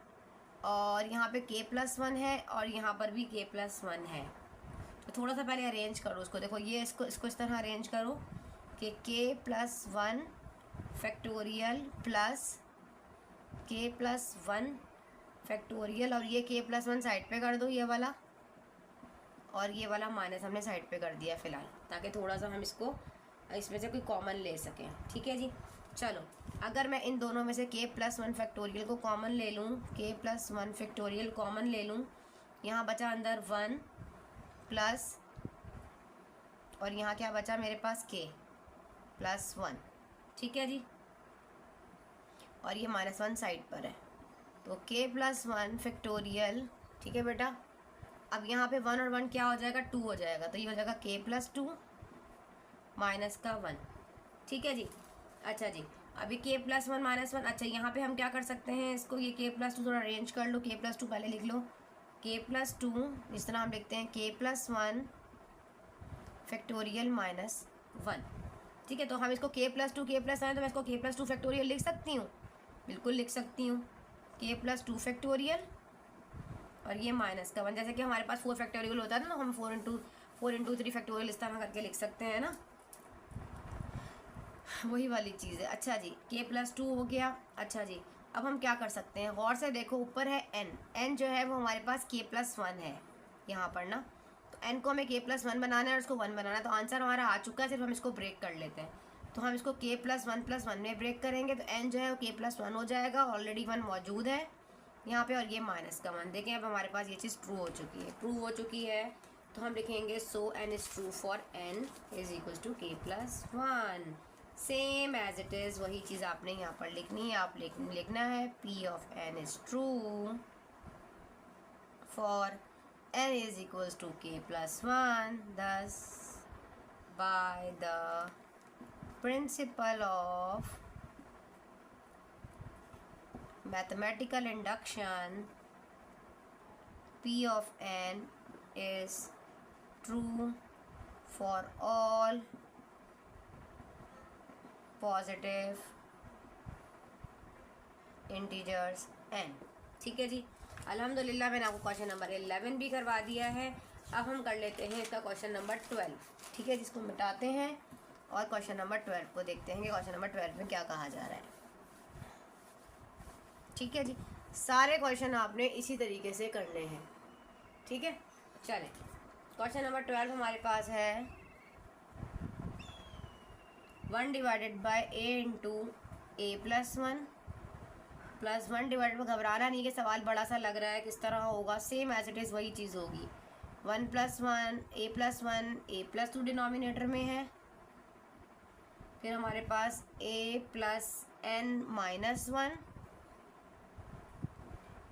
Speaker 1: और यहाँ पे k+1 है और यहाँ पर भी k+1 है। तो थोड़ा सा पहले अरेंज करो उसको, देखो ये इसको इस तरह अरेंज करो कि k+1 factorial plus k+1 factorial, और ये k+1 साइड पे कर दो ये वाला, और ये वाला माइनस हमने साइड पे कर दिया फ़िलहाल, ताकि थोड़ा सा हम इसको इसमें से कोई कॉमन ले सकें। ठीक है जी, चलो अगर मैं इन दोनों में से k+1 फैक्टोरियल को कॉमन ले लूँ, k+1 फैक्टोरियल कॉमन ले लूँ, यहाँ बचा अंदर 1 प्लस, और यहाँ क्या बचा मेरे पास k+1। ठीक है जी, और ये -1 साइड पर है, तो k+1 फैक्टोरियल। ठीक है बेटा, अब यहाँ पे 1 और 1 क्या हो जाएगा, 2 हो जाएगा, तो ये हो जाएगा k+2 -1। ठीक है जी, अच्छा जी, अभी k+1 -1, अच्छा यहाँ पे हम क्या कर सकते हैं, इसको ये k+2 थोड़ा अरेंज कर लो, k+2 पहले लिख लो, k+2 इस तरह हम लिखते हैं k+1 फैक्टोरियल -1। ठीक है, तो हम इसको k+2 k+1, तो मैं इसको k+2 फैक्टोरियल लिख सकती हूँ, बिल्कुल लिख सकती हूँ, k+2 फैक्टोरियल और ये -1, जैसे कि हमारे पास 4 फैक्टोरियल होता है ना, तो हम 4 इंटू 3 फैक्टोरियल इस तरह करके लिख सकते हैं ना, वही वाली चीज़ है। अच्छा जी, k+2 हो गया। अच्छा जी, अब हम क्या कर सकते हैं, गौर से देखो, ऊपर है n जो है वो हमारे पास k+1 है यहाँ पर ना, तो n को हमें k+1 बनाना है और उसको 1 बनाना है, तो आंसर हमारा आ चुका है, सिर्फ हम इसको ब्रेक कर लेते हैं। तो हम इसको k+1 में ब्रेक करेंगे, तो n जो है वो k+1 हो जाएगा, ऑलरेडी 1 मौजूद है यहाँ पे, और ये -1। देखें अब हमारे पास ये चीज़ ट्रू हो चुकी है, तो हम लिखेंगे so n is true for n is equals to k+1। Same as it is वही चीज़ आपने यहाँ पर लिखनी है, आप लिखना है p of n is true for n is equals to k+1। Thus by the principle of mathematical induction, p of n is true for all positive integers n। ठीक है जी, अल्हम्दुलिल्लाह मैंने आपको क्वेश्चन नंबर 11 भी करवा दिया है। अब हम कर लेते हैं इसका क्वेश्चन नंबर 12। ठीक है, जिसको मिटाते हैं और क्वेश्चन नंबर 12 को देखते हैं कि क्वेश्चन नंबर 12 में क्या कहा जा रहा है। ठीक है जी, सारे क्वेश्चन आपने इसी तरीके से करने हैं। ठीक है, चलें क्वेश्चन नंबर 12 हमारे पास है 1 divided by a into a plus 1 plus 1 divided bye, घबराना नहीं कि सवाल बड़ा सा लग रहा है किस तरह होगा, सेम एज इट इज़ वही चीज़ होगी। 1 प्लस 1 ए प्लस 2 डिनोमिनेटर में है, फिर हमारे पास a प्लस n माइनस 1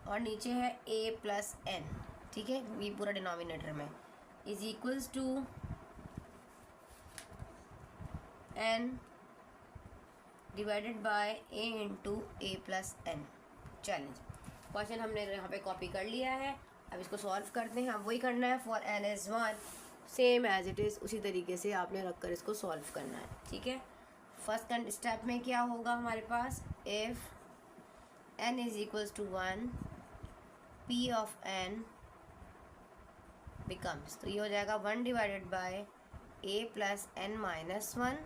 Speaker 1: और नीचे है a प्लस n। ठीक है, ये पूरा डिनोमिनेटर में is equals to n divided by a into a plus n। चलें, क्वेश्चन हमने यहाँ पे कॉपी कर लिया है, अब इसको सॉल्व करते हैं। अब वही करना है, for n is 1 same as it is उसी तरीके से आपने रख कर इसको सॉल्व करना है। ठीक है, फर्स्ट स्टेप में क्या होगा हमारे पास, if n is equals to 1 p of n becomes, तो ये हो जाएगा 1 divided by a plus n minus 1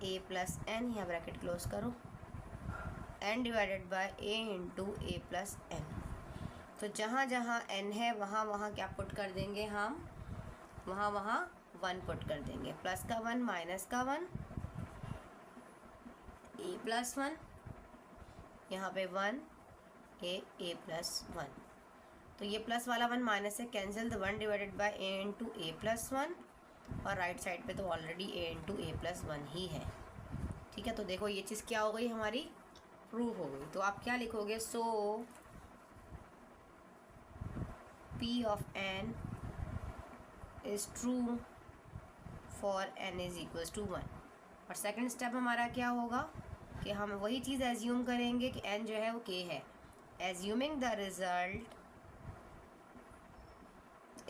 Speaker 1: a plus n, यहाँ ब्रैकेट क्लोज करो, n divided by a into a plus n। तो जहाँ जहाँ n है वहाँ वहाँ क्या पुट कर देंगे हम, वहाँ वहाँ 1 पुट कर देंगे, प्लस का 1 माइनस का 1 a प्लस 1, यहाँ पे 1 a प्लस 1, तो ये प्लस वाला 1 माइनस से कैंसिल, तो 1 divided by a into a plus 1 और राइट साइड पे तो already a into a plus 1 ही है। ठीक है, तो देखो ये चीज़ क्या हो गई हमारी, प्रूव हो गई। तो आप क्या लिखोगे, so p of n is true for n is equals to 1। और सेकंड स्टेप हमारा क्या होगा कि हम वही चीज़ एज्यूम करेंगे कि n जो है वो k है, assuming the result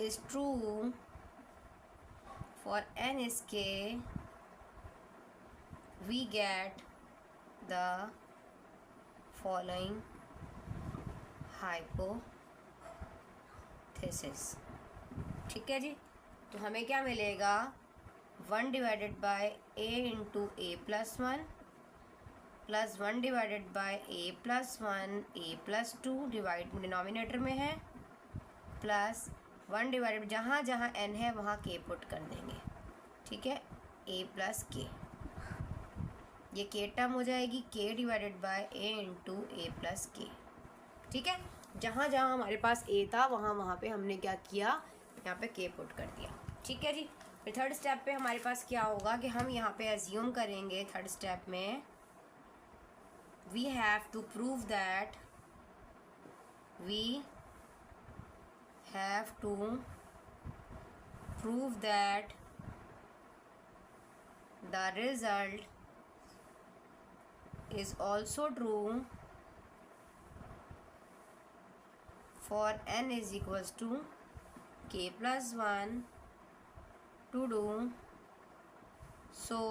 Speaker 1: is true for n is k, we get the following hypothesis। ठीक है जी, तो हमें क्या मिलेगा, 1 divided by a into a plus 1 plus 1 divided by a plus 1 a plus 2 divide denominator में है, प्लस 1 डिवाइडेड जहाँ जहाँ n है वहाँ k पुट कर देंगे। ठीक है, a प्लस k, ये k टर्म हो जाएगी k divided by a into a plus k। ठीक है, जहाँ जहाँ हमारे पास a था वहाँ वहाँ पे हमने क्या किया, यहाँ पे k पुट कर दिया। ठीक है जी, फिर थर्ड स्टेप पे हमारे पास क्या होगा कि हम यहाँ पे एज्यूम करेंगे, थर्ड स्टेप में we have to prove that, we have to prove that the result is also true for n is equals to k plus 1 to do so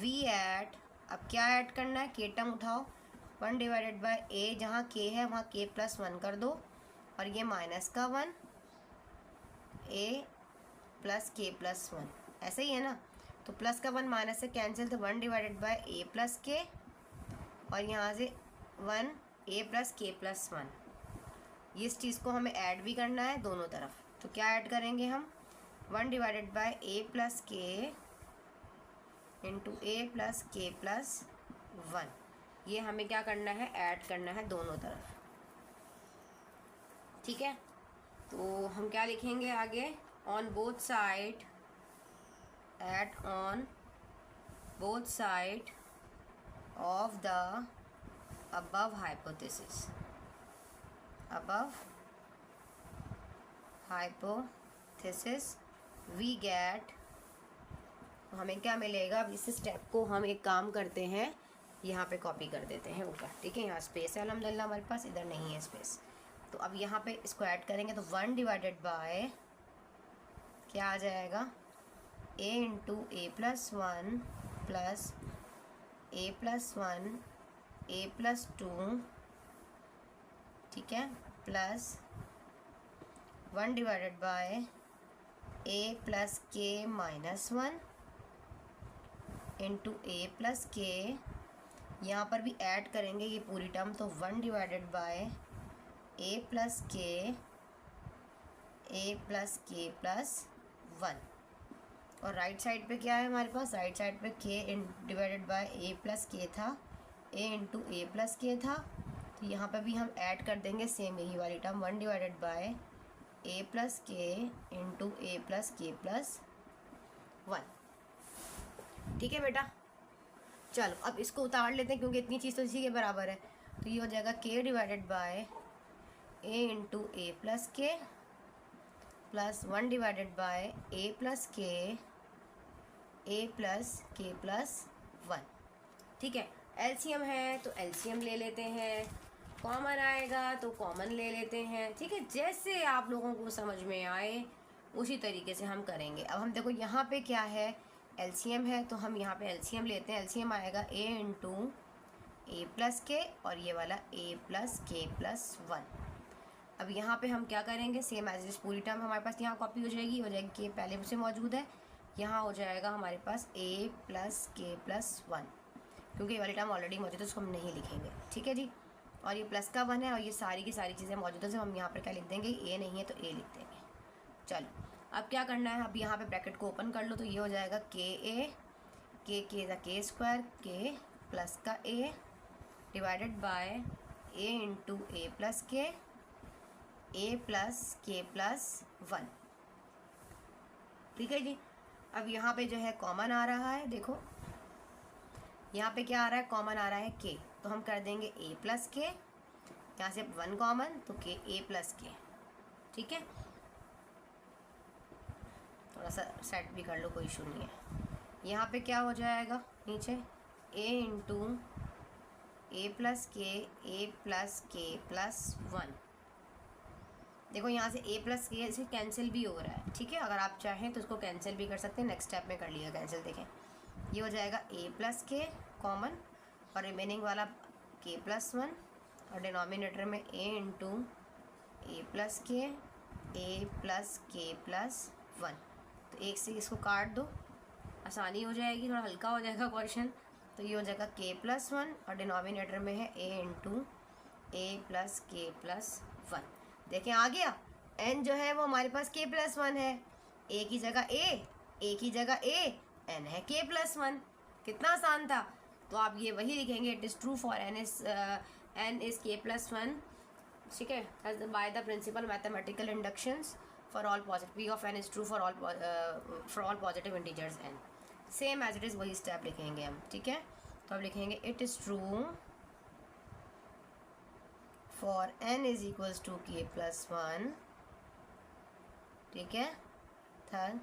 Speaker 1: we add, अब क्या ऐड करना है, k टर्म उठाओ, 1 डिवाइडेड बाय a, जहाँ k है वहाँ k प्लस 1 कर दो, और ये माइनस का 1 a प्लस k प्लस 1, ऐसे ही है ना, तो प्लस का 1 माइनस से कैंसिल, तो 1 divided by a plus k और यहाँ से 1 a प्लस k प्लस 1। इस चीज़ को हमें ऐड भी करना है दोनों तरफ, तो क्या ऐड करेंगे हम, 1 divided by a plus k into a plus k plus 1, ये हमें क्या करना है, ऐड करना है दोनों तरफ। ठीक है, तो हम क्या लिखेंगे आगे, on both side, add on both side of the above hypothesis, above hypothesis we get, हमें क्या मिलेगा। अब इस स्टेप को हम एक काम करते हैं, यहाँ पे कॉपी कर देते हैं ऊपर। ठीक है, यहाँ स्पेस है अल्हम्दुलिल्लाह हमारे पास, इधर नहीं है स्पेस, तो अब यहाँ पे इसको ऐड करेंगे, तो 1 डिवाइडेड बाय क्या आ जाएगा, a into a plus 1 plus a plus 1 a plus 2, ठीक है, plus 1 divided by a plus k minus 1 into a plus k, यहाँ पर भी ऐड करेंगे ये पूरी टर्म, तो 1 divided by a plus k plus 1। और राइट साइड पे क्या है हमारे पास, राइट साइड पे k divided by a plus के था, a इंटू ए प्लस के था। तो यहाँ पे भी हम ऐड कर देंगे सेम यही वाली term, 1 divided by a plus के into a plus k plus 1। ठीक है बेटा, चलो अब इसको उतार लेते हैं क्योंकि इतनी चीज़ तो इसी के बराबर है। तो ये हो जाएगा k divided by a into a plus k plus 1 divided by a plus k plus 1। ठीक है, एलसीएम है तो एलसीएम ले लेते हैं, कॉमन आएगा तो कॉमन ले लेते हैं। ठीक है, जैसे आप लोगों को समझ में आए उसी तरीके से हम करेंगे। अब हम देखो यहाँ पे क्या है, एलसीएम है तो हम यहाँ पे एलसीएम लेते हैं। एलसीएम आएगा a इंटू ए प्लस के और ये वाला a प्लस के प्लस 1। अब यहाँ पे हम क्या करेंगे, सेम एज इज पूरी टर्म हमारे पास यहाँ कॉपी हो जाएगी के पहले से मौजूद है, यहाँ हो जाएगा हमारे पास a प्लस के प्लस 1, क्योंकि ये वाली टर्म ऑलरेडी मौजूद है उसको हम नहीं लिखेंगे। ठीक है जी, और ये प्लस का 1 है और ये सारी की सारी चीज़ें मौजूद है, तो हम यहाँ पर क्या लिख देंगे, a नहीं है तो a लिख देंगे। चलो अब क्या करना है, अब यहाँ पे ब्रैकेट को ओपन कर लो, तो ये हो जाएगा के स्क्वायर के प्लस का a divided by a into a plus k plus 1। ठीक है जी, अब यहाँ पे जो है कॉमन आ रहा है, देखो यहाँ पे क्या आ रहा है, कॉमन आ रहा है k, तो हम कर देंगे a प्लस के, यहाँ से 1 कॉमन तो k a प्लस के। ठीक है, थोड़ा सा सेट भी कर लो, कोई इशू नहीं है। यहाँ पे क्या हो जाएगा नीचे a into a plus k plus 1। देखो यहाँ से a प्लस के से कैंसिल भी हो रहा है। ठीक है, अगर आप चाहें तो उसको कैंसिल भी कर सकते हैं, नेक्स्ट स्टेप में कर लिया कैंसिल। देखें ये हो जाएगा a प्लस के कॉमन और रिमेनिंग वाला k प्लस 1 और डिनोमिनेटर में a into a plus k plus 1। तो एक से इसको काट दो, आसानी हो जाएगी, थोड़ा हल्का हो जाएगा क्वेश्चन। तो ये हो जाएगा k प्लस 1 और डिनोमिनेटर में है a into a plus k plus 1। देखें आ गया, n जो है वो हमारे पास k प्लस 1 है, a की जगह a की जगह a, n है k प्लस 1। कितना आसान था। तो आप ये वही लिखेंगे, it is true for n is k plus 1। ठीक है, by the principle mathematical inductions for all positive, p of n is true for all positive integers n। Same as it is वही स्टेप लिखेंगे हम। ठीक है, तो अब लिखेंगे it is true for n is equals to k plus 1। ठीक है, third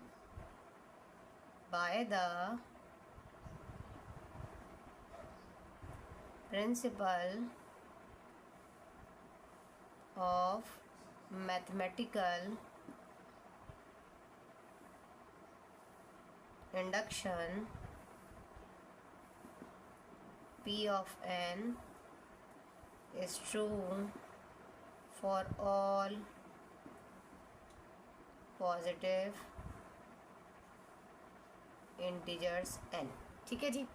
Speaker 1: by the principle of mathematical induction p of n is true for all positive integers n। ठीक है जी,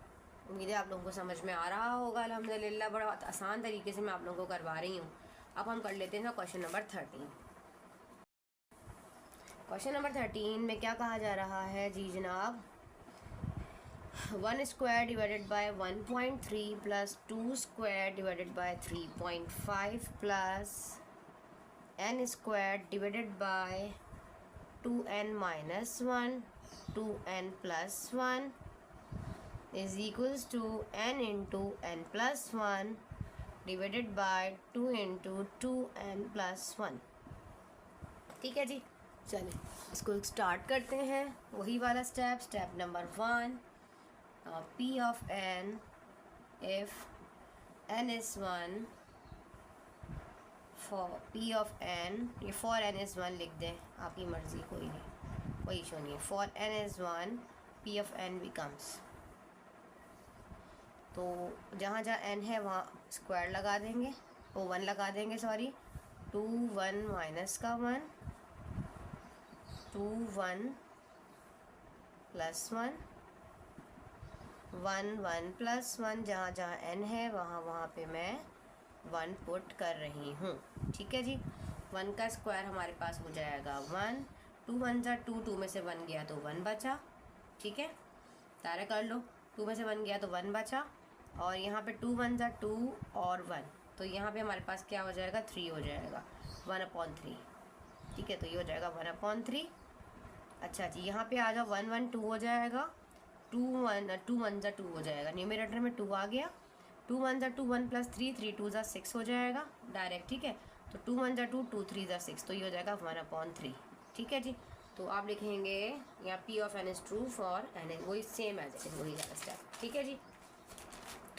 Speaker 1: उम्मीद है आप लोगों को समझ में आ रहा होगा। अल्हम्दुलिल्लाह बड़ा आसान तरीके से मैं आप लोगों को करवा रही हूँ। अब हम कर लेते हैं क्वेश्चन नंबर 13। क्वेश्चन नंबर 13 में क्या कहा जा रहा है जी जनाब, 1 square divided by 1.3 plus 2 square divided by 3.5 plus n square divided by 2n minus 1 2n plus 1 is equals to n into n plus 1 divided by 2 into 2n plus 1। ठीक है जी, चलिए इसको स्टार्ट करते हैं। वही वाला step number 1, p of n if n is 1 for p of n, ये for n is 1 लिख दें, आपकी मर्ज़ी, कोई नहीं, कोई इशू नहीं है। for n is 1 p of n becomes, तो जहाँ जहाँ n है वहाँ स्क्वायर लगा देंगे, वो 1 लगा देंगे, सॉरी 2 1 माइनस का 1 2 1 प्लस 1 1 1 प्लस 1, जहाँ जहाँ n है वहाँ वहाँ पे मैं 1 पुट कर रही हूँ। ठीक है जी। 1 का स्क्वायर हमारे पास हो जाएगा 1, 2 1 जा 2, 2 में से 1 गया तो 1 बचा। ठीक है, सारे कर लो, 2 में से 1 गया तो 1 बचा, और यहाँ पे 2 1 जा 2 और 1, तो यहाँ पे हमारे पास क्या हो जाएगा, 3 हो जाएगा, 1/3। ठीक है, तो ये हो जाएगा 1/3। अच्छा जी, यहाँ पे आ जाओ, 1 1 2 हो जाएगा, 2 1 जा 2 हो जाएगा, न्यूमरेटर में 2 आ गया, 2 1 जा 2, 1 + 3, 3 2 जा 6 हो जाएगा डायरेक्ट। ठीक है, तो 2 1 जा 2, 2 3 जा 6, तो ये हो जाएगा 1/3। ठीक है जी। तो आप लिखेंगे यहाँ P of n is true for n, वही सेम एज इट, वही वाला स्टेप। ठीक है जी,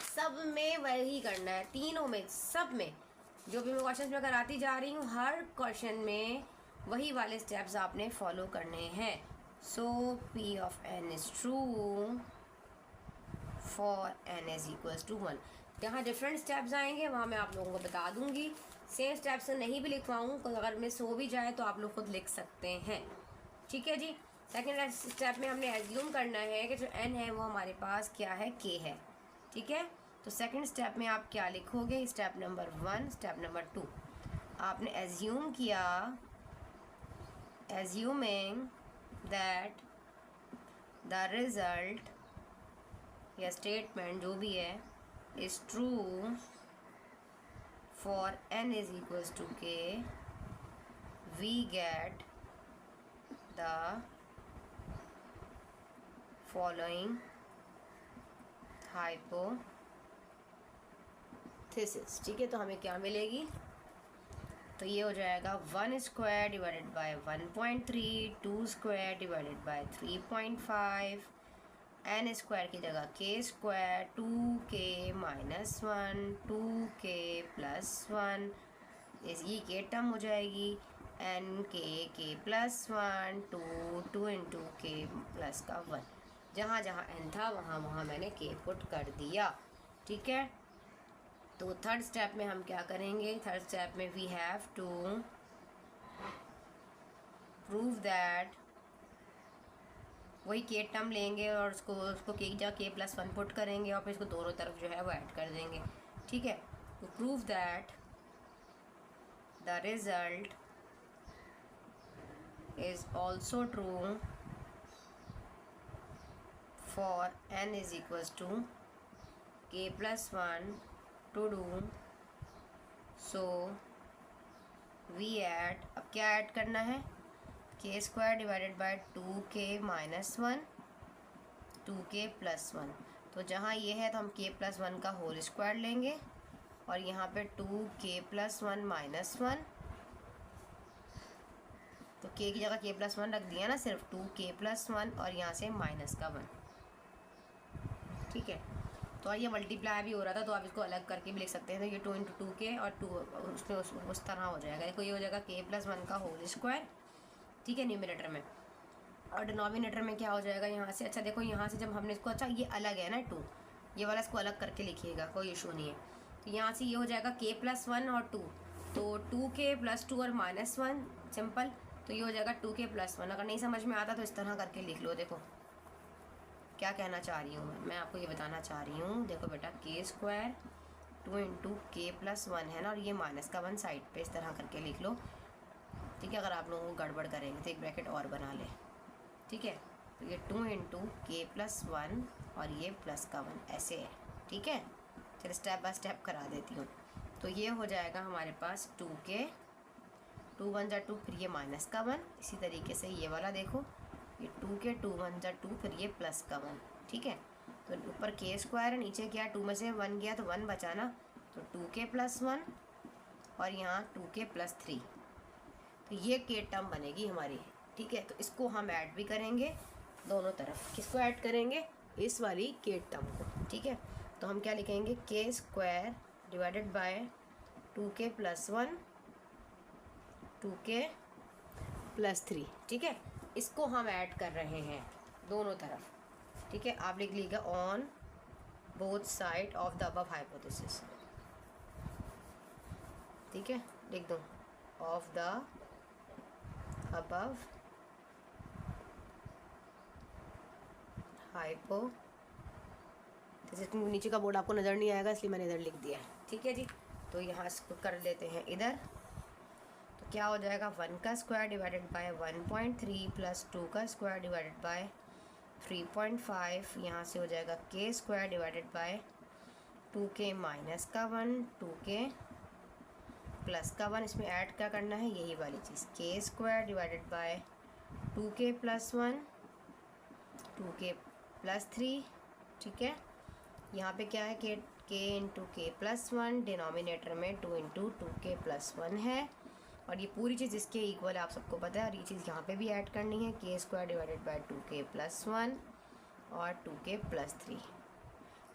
Speaker 1: सब में वही करना है, तीनों में, सब में जो भी मैं क्वेश्चन में कराती जा रही हूँ, हर क्वेश्चन में वही वाले स्टेप्स आपने फॉलो करने हैं। So P of n is true for n is equals to 1। जहाँ डिफरेंट स्टेप्स आएंगे वहाँ मैं आप लोगों को बता दूंगी। सेम स्टेप्स से नहीं भी लिखवाऊँ, तो अगर मिस हो भी जाए तो आप लोग खुद लिख सकते हैं। ठीक है जी। सेकेंड स्टेप में हमने एज्यूम करना है कि जो n है वो हमारे पास क्या है, k है। ठीक है, तो सेकेंड स्टेप में आप क्या लिखोगे, स्टेप नंबर 1, स्टेप नंबर 2, आपने एज्यूम किया, एज्यूमिंग दैट द रिजल्ट या स्टेटमेंट जो भी है is true for n is equals to k, we get the following hypothesis. ठीक है, तो हमें क्या मिलेगी, तो ये हो जाएगा 1 square divided by 1.3, 2 square divided by 3.5, n square की जगह k स्क्वायर, 2k - 1, 2k + 1, ये k टर्म हो जाएगी, n k + 1, 2 × k + 1, जहाँ जहाँ n था वहाँ वहाँ मैंने k पुट कर दिया। ठीक है, तो थर्ड स्टेप में हम क्या करेंगे, थर्ड स्टेप में we have to prove that, वही k टर्म लेंगे और उसको k जगह k + 1 पुट करेंगे और फिर इसको दोनों तरफ जो है वो ऐड कर देंगे। ठीक है, तो prove that the result is also true for n is equals to k + 1 to do so we add, अब क्या ऐड करना है, k square divided bye 2k - 1, 2k + 1, तो जहाँ ये है तो हम k + 1 का होल स्क्वायर लेंगे और यहाँ पे 2k + 1 - 1, तो k की जगह k + 1 रख दिया ना, सिर्फ 2k + 1 और यहाँ से -1। ठीक है, तो ये मल्टीप्लाई भी हो रहा था तो आप इसको अलग करके भी लिख सकते हैं, तो ये 2 × 2k और 2 उसमें उस तरह हो जाएगा। देखो ये हो जाएगा k + 1 का होल स्क्वायर। ठीक है, न्यूमरेटर में, और डिनोमिनेटर में क्या हो जाएगा यहाँ से, अच्छा देखो यहाँ से जब हमने इसको, अच्छा ये अलग है ना 2, ये वाला इसको अलग करके लिखिएगा, कोई इशू नहीं है। तो यहाँ से ये हो जाएगा k + 1 और 2, तो 2k + 2 और -1 सिंपल, तो ये हो जाएगा 2k + 1। अगर नहीं समझ में आता तो इस तरह करके लिख लो। देखो क्या कहना चाह रही हूँ मैं आपको ये बताना चाह रही हूँ। देखो बेटा, k स्क्वायर 2 × k + 1 है ना, और ये -1 साइड पे इस तरह करके लिख लो। ठीक है, अगर आप लोगों को गड़बड़ करेंगे तो एक ब्रैकेट और बना लें। ठीक है, तो ये 2 × k + 1 और ये +1 ऐसे है। ठीक है, चलिए स्टेप बाय स्टेप करा देती हूँ। तो ये हो जाएगा हमारे पास 2k, 2 1 जा 2, फिर ये -1, इसी तरीके से ये वाला देखो, ये 2k, 2 1 जा 2, फिर ये +1। ठीक है, तो ऊपर k स्क्वायर है, नीचे क्या, 2 में से 1 गया तो 1 बचा ना, तो 2k + 1 और यहाँ 2k + 3, तो ये k टर्म बनेगी हमारी। ठीक है, तो इसको हम ऐड भी करेंगे दोनों तरफ। किसको ऐड करेंगे, इस वाली k टर्म को। ठीक है, तो हम क्या लिखेंगे, k square divided bye 2k + 1, 2k + 3। ठीक है, इसको हम ऐड कर रहे हैं दोनों तरफ। ठीक है, आप लिख लीजिएगा on both side of the above hypothesis. ठीक है, लिख दो ऑफ द अबव हाइपोथेसिस। जैसे नीचे का बोर्ड आपको नज़र नहीं आएगा इसलिए मैंने इधर लिख दिया है, ठीक है जी। तो यहाँ इसको कर लेते हैं इधर, तो क्या हो जाएगा 1 का स्क्वायर डिवाइडेड बाय 1.3 प्लस 2 का स्क्वायर डिवाइडेड बाय 3.5, यहाँ से हो जाएगा k square divided bye 2k minus का 1, 2k प्लस का 1, इसमें ऐड क्या करना है यही वाली चीज़, k square divided bye 2k plus 1, 2k plus 3, ठीक है। यहाँ पे क्या है k इंटू के प्लस 1, डिनोमिनेटर में 2 इंटू 2k प्लस 1 है, और ये पूरी चीज़ इसके इक्वल है, आप सबको पता है। और ये चीज़ यहाँ पे भी ऐड करनी है, k square divided bye 2k plus 1 और 2k प्लस 3।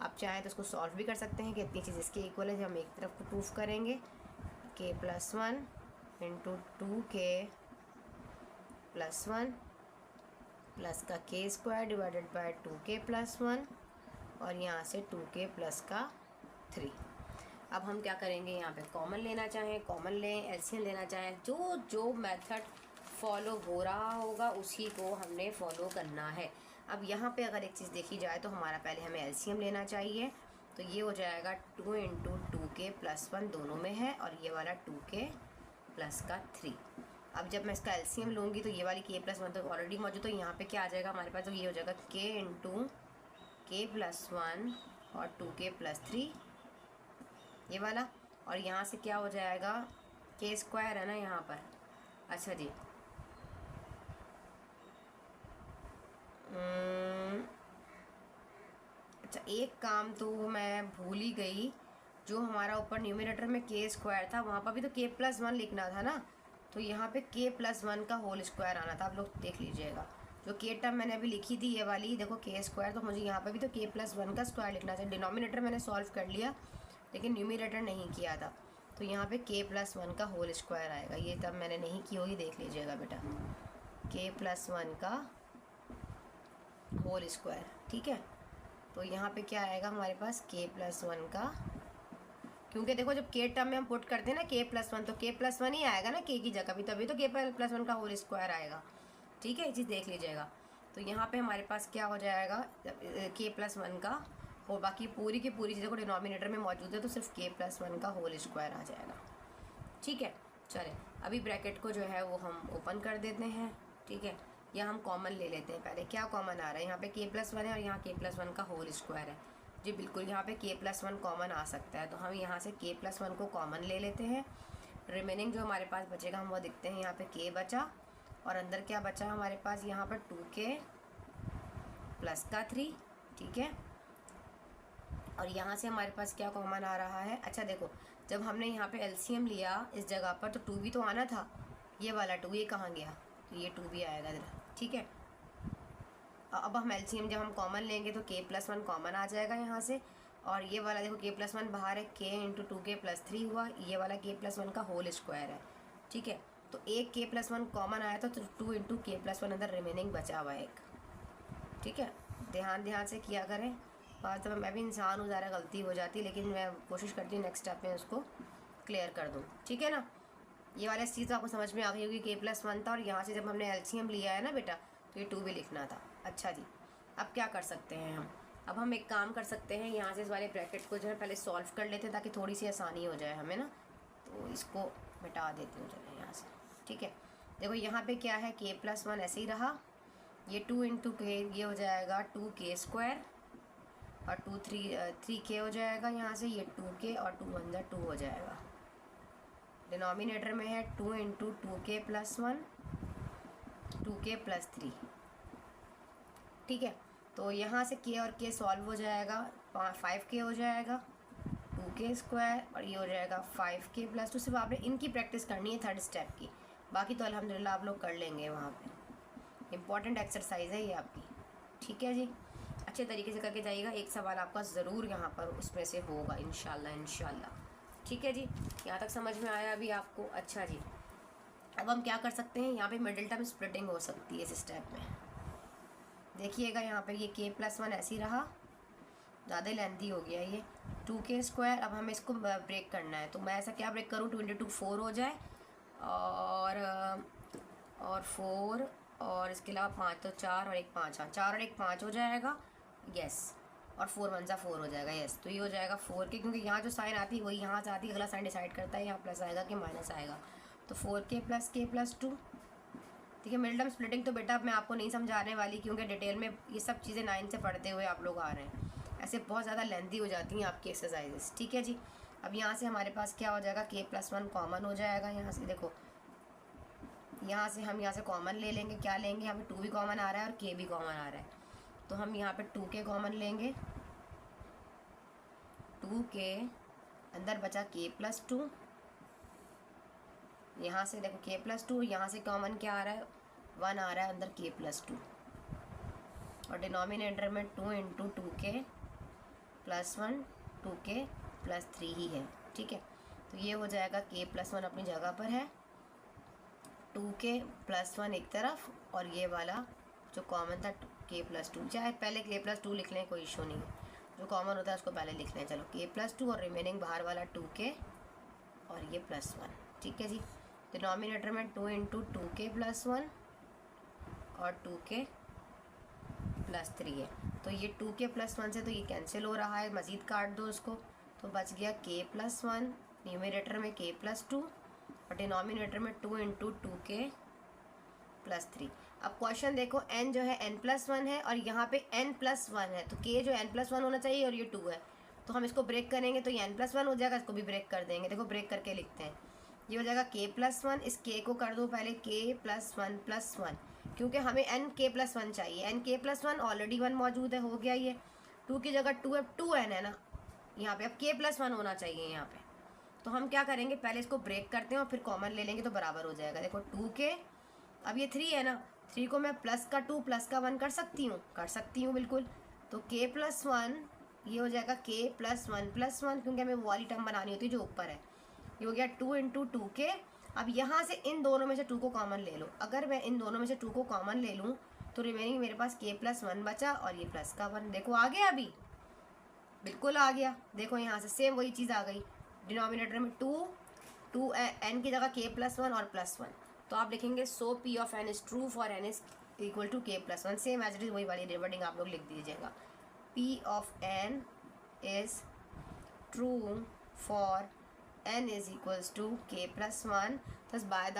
Speaker 1: आप चाहें तो इसको सॉल्व भी कर सकते हैं कि इतनी चीज़ इसके इक्वल है, जब हम एक तरफ को प्रूफ करेंगे k plus 1 into 2k plus 1 plus का k square divided bye 2k plus 1 और यहाँ से 2k प्लस का 3। अब हम क्या करेंगे, यहाँ पे कॉमन लेना चाहें कॉमन लें, एलसीएम लेना चाहें, जो जो मेथड फॉलो हो रहा होगा उसी को हमने फॉलो करना है। अब यहाँ पे अगर एक चीज़ देखी जाए तो हमारा पहले हमें एलसीएम लेना चाहिए, तो ये हो जाएगा 2 इंटू 2k प्लस 1 दोनों में है, और ये वाला 2k प्लस का 3। अब जब मैं इसका एलसीएम लूँगी तो ये वाली k प्लस 1 तो ऑलरेडी मौजूद, तो यहाँ पे क्या आ जाएगा हमारे पास, तो ये हो जाएगा k इंटू k प्लस 1 और 2k प्लस 3 ये वाला, और यहाँ से क्या हो जाएगा k स्क्वायर है ना यहाँ पर। अच्छा जी, अच्छा एक काम तो मैं भूल ही गई, जो हमारा ऊपर न्यूमिनेटर में k स्क्वायर था वहाँ पर भी तो k प्लस 1 लिखना था ना, तो यहाँ पे k प्लस 1 का होल स्क्वायर आना था। आप लोग देख लीजिएगा, जो k टर्म मैंने अभी लिखी थी ये वाली, देखो k स्क्वायर, तो मुझे यहाँ पे भी तो k प्लस 1 का स्क्वायर लिखना था। डिनोमिनेटर मैंने सॉल्व कर लिया लेकिन न्यूमिनेटर नहीं किया था, तो यहाँ पे k प्लस 1 का होल स्क्वायर आएगा। ये तब मैंने नहीं की होगी, देख लीजिएगा बेटा, k प्लस 1 का होल स्क्वायर, ठीक है। तो यहाँ पे क्या आएगा हमारे पास k प्लस 1 का, क्योंकि देखो जब k टर्म में हम पुट करते हैं ना k प्लस 1, तो k प्लस 1 ही आएगा ना k की जगह भी, तभी तो k प्लस 1 का होल स्क्वायर आएगा, ठीक है। ये चीज़ देख लीजिएगा। तो यहाँ पे हमारे पास क्या हो जाएगा k प्लस 1 का, और बाकी पूरी की पूरी चीज़ों को डिनोमिनेटर में मौजूद है, तो सिर्फ k प्लस 1 का होल स्क्वायर आ जाएगा, ठीक है। चलें अभी ब्रैकेट को जो है वो हम ओपन कर देते हैं, ठीक है। या हम कॉमन ले लेते हैं पहले, क्या कॉमन आ रहा है, यहाँ पे k प्लस 1 है और यहाँ k प्लस 1 का होल स्क्वायर है जी, बिल्कुल यहाँ पे k प्लस 1 कॉमन आ सकता है, तो हम यहाँ से k प्लस 1 को कॉमन ले लेते हैं। रिमेनिंग जो हमारे पास बचेगा हम वो देखते हैं, यहाँ पे k बचा और अंदर क्या बचा हमारे पास, यहाँ पर 2k प्लस का 3, ठीक है। और यहाँ से हमारे पास क्या कॉमन आ रहा है, अच्छा देखो जब हमने यहाँ पे एलसीएम लिया इस जगह पर तो 2 भी तो आना था, ये वाला 2 ये कहाँ गया, तो ये 2 भी आएगा इधर, ठीक है। अब हम एलसीएम जब हम कॉमन लेंगे तो k प्लस 1 कॉमन आ जाएगा यहाँ से, और ये वाला देखो k प्लस 1 बाहर है, k इंटू 2k प्लस 3 हुआ, ये वाला k प्लस 1 का होल स्क्वायर है, ठीक है। तो एक k प्लस 1 कॉमन आया था, तो 2 इंटू k प्लस 1 अंदर रिमेनिंग बचा हुआ एक, ठीक है। ध्यान से किया करें, बात तो मैं भी इंसान हूँ, ज़्यादा गलती हो जाती है, लेकिन मैं कोशिश करती हूँ नेक्स्ट स्टेप में उसको क्लियर कर दूँ, ठीक है ना। ये वाला चीज़ तो आपको समझ में आ गई होगी, k प्लस 1 था और यहाँ से जब हमने एलसीएम लिया है ना बेटा, तो ये 2 भी लिखना था। अच्छा जी, अब क्या कर सकते हैं हम, अब हम एक काम कर सकते हैं, यहाँ से इस वाले ब्रैकेट को जो है पहले सॉल्व कर लेते हैं ताकि थोड़ी सी आसानी हो जाए हमें ना, तो इसको मिटा देती हूँ चलो यहाँ से, ठीक है। देखो यहाँ पे क्या है, k प्लस 1 ऐसे ही रहा, ये 2 इंटू k ये हो जाएगा 2k स्क्वायर और 3k हो जाएगा, यहाँ से ये 2k और 2 1 2 हो जाएगा। डिनोमिनेटर में है 2 into 2k plus 1 2k plus 3, ठीक है। तो यहाँ से k और k सॉल्व हो जाएगा, 5k हो जाएगा 2k स्क्वायर और ये हो जाएगा 5k प्लस 2। सिर्फ आपने इनकी प्रैक्टिस करनी है थर्ड स्टेप की, बाकी तो अल्हम्दुलिल्लाह आप लोग कर लेंगे, वहाँ पे इम्पॉर्टेंट एक्सरसाइज है ये आपकी, ठीक है जी। अच्छे तरीके से करके जाइएगा, एक सवाल आपका ज़रूर यहाँ पर उसमें से होगा इंशाल्लाह, ठीक है जी। यहाँ तक समझ में आया अभी आपको, अच्छा जी। अब हम क्या कर सकते हैं, यहाँ पे मिडिल टर्म स्प्लिटिंग हो सकती है इस स्टेप में, देखिएगा यहाँ पे ये k प्लस 1 ऐसे ही रहा, ज़्यादा लेंथी हो गया ये 2k स्क्वायर। अब हमें इसको ब्रेक करना है, तो मैं ऐसा क्या ब्रेक करूँ, 2 इंटू 2 4 हो जाए और 4 और इसके अलावा 5 तो 4 और 1 5, हाँ 4 और 1 5 हो जाएगा, यस और 4 1 सा 4 हो जाएगा। यस, तो ये हो जाएगा 4 के, क्योंकि यहाँ जो साइन आती है वही यहाँ से आती है, अगला साइन डिसाइड करता है यहाँ प्लस आएगा कि माइनस आएगा। तो 4k+k+2। ठीक है, मिड टर्म स्प्लिटिंग तो बेटा मैं आपको नहीं समझाने वाली, क्योंकि डिटेल में ये सब चीज़ें 9 से पढ़ते हुए आप लोग आ रहे हैं, ऐसे बहुत ज़्यादा लेंथी हो जाती हैं आपकी एक्सरसाइजेस। ठीक है जी, अब यहाँ से हमारे पास क्या हो जाएगा, k+1 कॉमन हो जाएगा। यहाँ से देखो, यहाँ से हम यहाँ से कॉमन ले लेंगे, क्या लेंगे, यहाँ पे 2 भी कॉमन आ रहा है और k भी कॉमन आ रहा है, तो हम यहाँ पे 2k कॉमन लेंगे। 2k अंदर बचा k+2, यहाँ से देखो k+2, यहाँ से कॉमन क्या आ रहा है, 1 आ रहा है अंदर k+2, और डिनोमिनेटर में 2 × 2k+1 2k+3 ही है। ठीक है, तो ये हो जाएगा k+1 अपनी जगह पर है, 2k+1 एक तरफ, और ये वाला जो कॉमन था k+2, चाहे पहले k+2 लिख लें, कोई इशू नहीं है, जो कॉमन होता है उसको पहले लिख लें। चलो k+2 और रिमेनिंग बाहर वाला 2k और ये +1। ठीक है जी, डिनोमिनेटर में 2 × 2k+1 और 2k+3 है, तो ये 2k+1 से तो ये कैंसिल हो रहा है, मज़ीद काट दो उसको, तो बच गया k+1, न्यूमरेटर में k+2 और डिनोमिनेटर में 2 × 2k+3। अब क्वेश्चन देखो, n जो है n+1 है और यहाँ पे n+1 है, तो k जो n+1 होना चाहिए और ये 2 है, तो हम इसको ब्रेक करेंगे तो ये n+1 हो जाएगा, इसको भी ब्रेक कर देंगे। देखो ब्रेक करके लिखते हैं, ये हो जाएगा k+1, इस k को कर दो पहले k+1+1, क्योंकि हमें nk+1 चाहिए, nk+1 ऑलरेडी 1 मौजूद है, हो गया ये, 2 की जगह 2 है, 2n है ना यहाँ पे, अब k+1 होना चाहिए यहाँ पे, तो हम क्या करेंगे, पहले इसको ब्रेक करते हैं और फिर कॉमन ले लेंगे तो बराबर हो जाएगा। देखो 2k, अब ये 3 है ना, 3 को मैं प्लस का 2 प्लस का 1 कर सकती हूँ बिल्कुल, तो k+1 ये हो जाएगा k+1+1, क्योंकि हमें वो वाली टर्म बनानी होती है जो ऊपर है। ये हो गया 2 × 2k। अब यहाँ से इन दोनों में से 2 को कॉमन ले लो, अगर मैं इन दोनों में से 2 को कॉमन ले लूँ तो रिमेनिंग मेरे पास k+1 बचा और ये प्लस का 1। देखो आ गया, अभी बिल्कुल आ गया। देखो यहाँ से सेम वही चीज़ आ गई, डिनोमिनेटर में 2 n की जगह k+1 और +1, तो आप लिखेंगे so p of n is true for n is equal to k+1, same as it is वही वाली रिवर्डिंग आप लोग लिख दीजिएगा, p of n is true for n is equals to k+1। thus by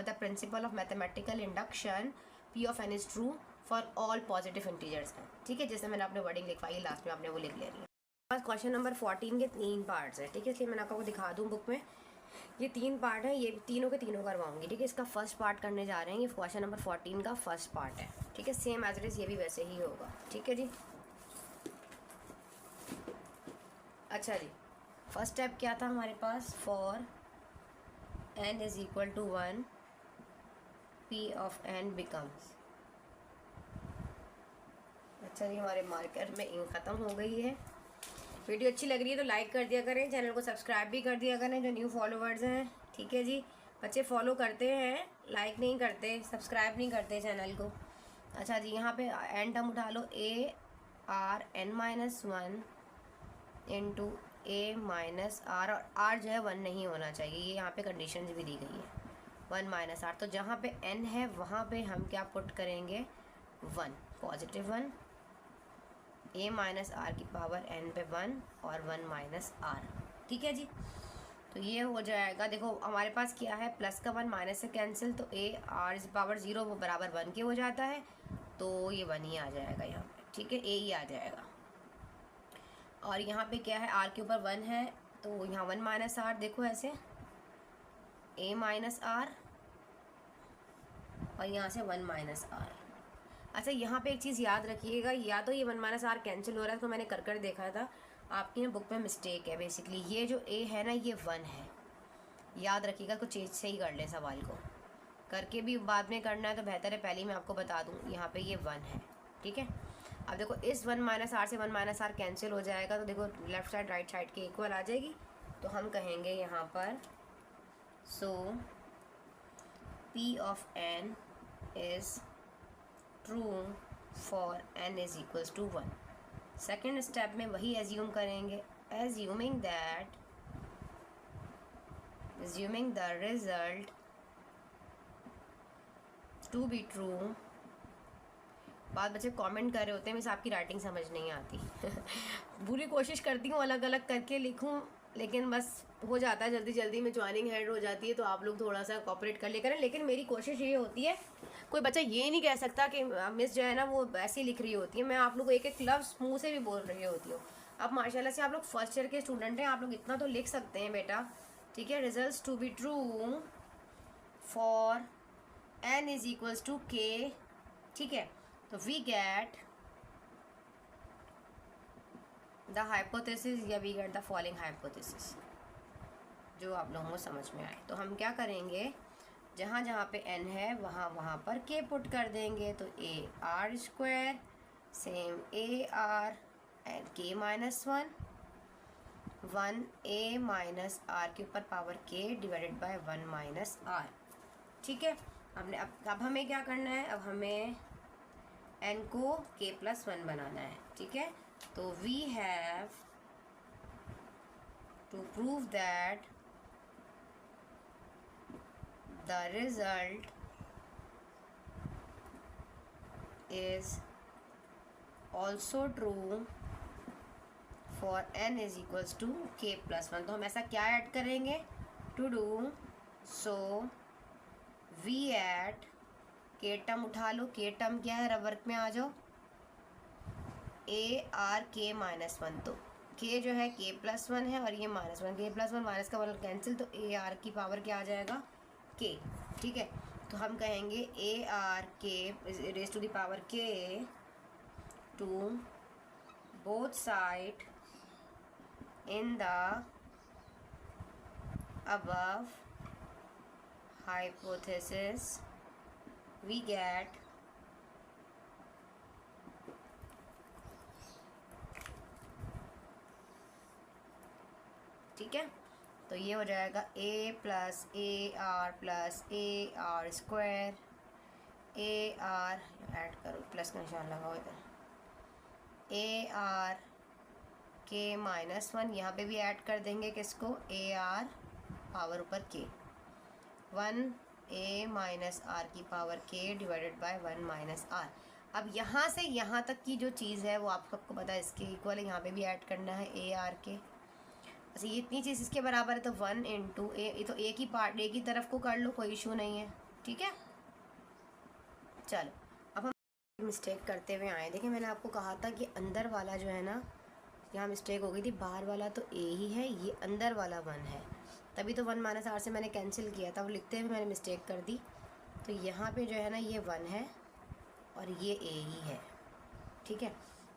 Speaker 1: the principle of mathematical induction, p of n is true for all positive integers हैं। ठीक है, जैसे मैंने आपने वर्डिंग लिखवाई है, लास्ट में आपने वो लिख लेनी है। क्वेश्चन नंबर 14 के 3 पार्ट्स हैं। ठीक है, इसलिए मैंने आपको दिखा दूँ बुक में, ये 3 पार्ट है, ये तीनों के तीनों करवाऊंगी। ठीक है, इसका फर्स्ट पार्ट करने जा रहे हैं, ये क्वेश्चन नंबर 14 का फर्स्ट पार्ट है। ठीक है, सेम एज इट इज़ ये भी वैसे ही होगा। ठीक है जी, अच्छा जी, फर्स्ट स्टेप क्या था हमारे पास, for n is equal to 1 p of n becomes. अच्छा जी, हमारे मार्कर में इंक ख़त्म हो गई है। वीडियो अच्छी लग रही है तो लाइक कर दिया करें, चैनल को सब्सक्राइब भी कर दिया करें जो न्यू फॉलोवर्स हैं। ठीक है जी, बच्चे फॉलो करते हैं, लाइक नहीं करते, सब्सक्राइब नहीं करते चैनल को। अच्छा जी, यहाँ पे n टर्म उठा लो, a(r(n−1) इंटू a-r, और r जो है 1 नहीं होना चाहिए, ये यहाँ पे कंडीशन भी दी गई है 1 - r। तो जहाँ पे n है वहाँ पे हम क्या पुट करेंगे, 1, पॉजिटिव 1, a-r की पावर n पे 1 और 1 - r। ठीक है जी, तो ये हो जाएगा। देखो हमारे पास क्या है, प्लस का 1 माइनस से कैंसिल, तो a(r) पावर 0 वो बराबर 1 के हो जाता है, तो ये 1 ही आ जाएगा यहाँ पे। ठीक है, a ही आ जाएगा। और यहाँ पे क्या है, r के ऊपर 1 है, तो यहाँ 1 - r, देखो ऐसे a-r और यहाँ से 1 - r। अच्छा, यहाँ पे एक चीज़ याद रखिएगा, या तो ये 1 - r कैंसिल हो रहा है, तो मैंने कर देखा था, आपकी ना बुक में मिस्टेक है। बेसिकली ये जो a है ना, ये 1 है, याद रखिएगा, कुछ चीज़ से ही कर लें, सवाल को करके भी बाद में करना है तो बेहतर है पहले ही मैं आपको बता दूँ। यहाँ पे ये 1 है। ठीक है, अब देखो इस 1 - r से 1 - r कैंसिल हो जाएगा, तो देखो लेफ़्ट साइड राइट साइड के इक्वल आ जाएगी, तो हम कहेंगे यहाँ पर so p of n is true for n is equals to 1। Second step में वही एज्यूम करेंगे, assuming the result to be true बाद बच्चे कमेंट कर रहे होते हैं मिस आपकी राइटिंग समझ नहीं आती। पूरी कोशिश करती हूँ अलग अलग करके लिखूँ, लेकिन बस हो जाता है जल्दी जल्दी में, ज्वाइनिंग हेड हो जाती है, तो आप लोग थोड़ा सा कॉपरेट कर ले करें। लेकिन मेरी कोशिश ये होती है, कोई बच्चा ये नहीं कह सकता कि मिस जो है ना वो ऐसी लिख रही होती है, मैं आप लोग को एक एक लफ्ज़ मुँह से भी बोल रही होती हूँ। अब माशाल्लाह से आप लोग फर्स्ट ईयर के स्टूडेंट हैं, आप लोग इतना तो लिख सकते हैं बेटा, ठीक है। Results to be true for n is equals to k, ठीक है। तो वी गेट द हाइपोथेसिस या we get the following hypothesis, जो आप लोगों को समझ में आए। तो हम क्या करेंगे, जहाँ जहाँ पे n है वहाँ वहाँ पर k पुट कर देंगे। तो a r square same a r and k minus 1 a minus r के ऊपर power k divided by 1 minus r, ठीक है। हमने अब हमें क्या करना है, अब हमें n को k प्लस 1 बनाना है, ठीक है। तो we have to prove that the result is also true for n is equals to k plus 1। तो हम ऐसा क्या ऐड करेंगे, to do so we add k term उठा लो, के टर्म क्या है, रवर्क में आ जाओ, ए आर के माइनस 1। तो के जो है के प्लस 1 है और ये माइनस 1, के प्लस 1 माइनस का मतलब कैंसिल, तो ए आर की पावर क्या आ जाएगा, के, ठीक है। तो हम कहेंगे ए आर के raise to the power k to both side in the above hypothesis we get ठीक है। तो ये हो जाएगा a plus A R square, A R add करो, प्लस का निशान लगाओ इधर, ए आर के माइनस 1, यहाँ पे भी ऐड कर देंगे किसको, ए आर पावर ऊपर के, 1 a माइनस आर की power k divided by 1 minus r. अब यहाँ से यहाँ तक की जो चीज़ है वो आप सबको पता है इसके इक्वल है, यहाँ पे भी ऐड करना है ए आर के। अच्छा ये इतनी चीज़ इसके बराबर है, तो 1 इंटू ए, तो ए की पार्ट ए की तरफ को कर लो, कोई इशू नहीं है, ठीक है। चलो अब हम मिस्टेक करते हुए आए, देखिए मैंने आपको कहा था कि अंदर वाला जो है ना, यहाँ मिस्टेक हो गई थी, बाहर वाला तो ए ही है, ये अंदर वाला 1 है, तभी तो 1 माइनस आर से मैंने कैंसिल किया था, वो लिखते हुए मैंने मिस्टेक कर दी। तो यहाँ पे जो है ना ये 1 है और ये ए ही है, ठीक है।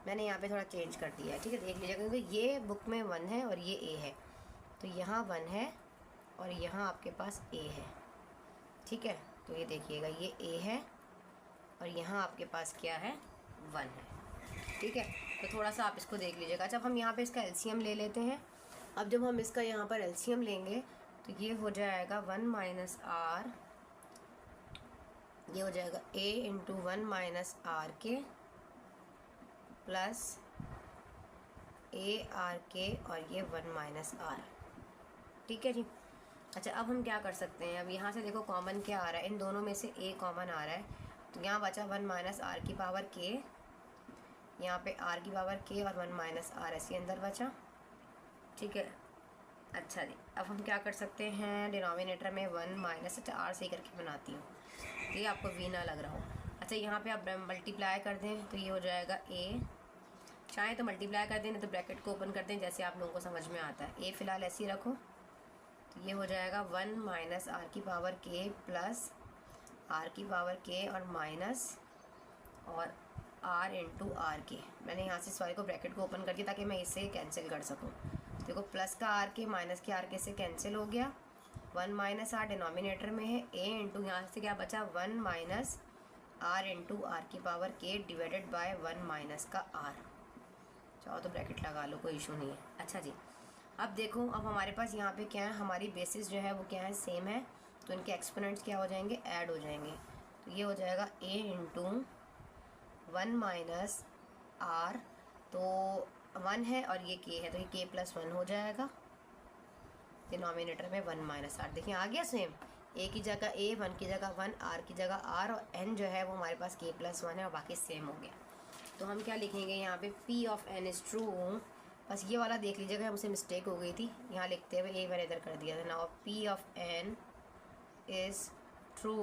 Speaker 1: मैंने यहाँ पे थोड़ा चेंज कर दिया है, ठीक है, देख लीजिएगा, क्योंकि ये बुक में 1 है और ये ए है, तो यहाँ 1 है और यहाँ आपके पास ए है, ठीक है। तो ये देखिएगा ये ए है और यहाँ आपके पास क्या है, 1 है, ठीक है। तो थोड़ा सा आप इसको देख लीजिएगा। अच्छा अब हम यहाँ पे इसका एलसीएम ले लेते हैं। अब जब हम इसका यहाँ पर एलसीएम लेंगे तो ये हो जाएगा 1 माइनस आर, ये हो जाएगा a इंटू 1 माइनस आर के प्लस ए आर के और ये 1 माइनस आर, ठीक है जी। अच्छा अब हम क्या कर सकते हैं, अब यहाँ से देखो कॉमन क्या आ रहा है, इन दोनों में से a कॉमन आ रहा है, तो यहाँ बचा 1 माइनस आर की पावर k, यहाँ पे r की पावर k और 1 माइनस आर ऐसे अंदर बचा, ठीक है। अच्छा जी अब हम क्या कर सकते हैं, डिनोमिनेटर में 1 माइनस, अच्छा आर सही करके बनाती हूँ, ये आपको वी ना लग रहा हो। अच्छा यहाँ पे आप मल्टीप्लाई कर दें तो ये हो जाएगा a, चाहे तो मल्टीप्लाई कर दें, नहीं तो ब्रैकेट को ओपन कर दें, जैसे आप लोगों को समझ में आता है। a फ़िलहाल ऐसे ही रखो, तो ये हो जाएगा 1 माइनस आर की पावर k प्लस आर की पावर k और माइनस और r इंटू आर के। मैंने यहाँ से सॉरी को ब्रैकेट को ओपन कर दिया ताकि मैं इससे कैंसिल कर सकूँ। देखो प्लस का आर के माइनस के आर के से कैंसिल हो गया, 1 माइनस आर डिनोमिनेटर में है, a इंटू यहाँ से क्या बचा 1 माइनस आर इंटू आर की power k divided by 1 minus का r। चाहो तो ब्रैकेट लगा लो, कोई इशू नहीं है। अच्छा जी अब देखो, अब हमारे पास यहाँ पे क्या है, हमारी बेसिस जो है वो क्या है, सेम है, तो इनके एक्सपोनेंट्स क्या हो जाएंगे, ऐड हो जाएंगे। तो ये हो जाएगा a इंटू 1 माइनस आर, तो 1 है और ये k है, तो ये k प्लस 1 हो जाएगा, डिनोमिनेटर में 1 माइनस आर। देखिए आ गया सेम, ए की जगह ए, 1 की जगह 1, आर की जगह आर, और एन जो है वो हमारे पास k+1 है और बाकी सेम हो गया। तो हम क्या लिखेंगे यहाँ पे, P of n is true. बस ये वाला देख लीजिएगा, मुझसे मिस्टेक हो गई थी यहाँ लिखते हुए, ए मैंने इधर कर दिया था। Now P of n is true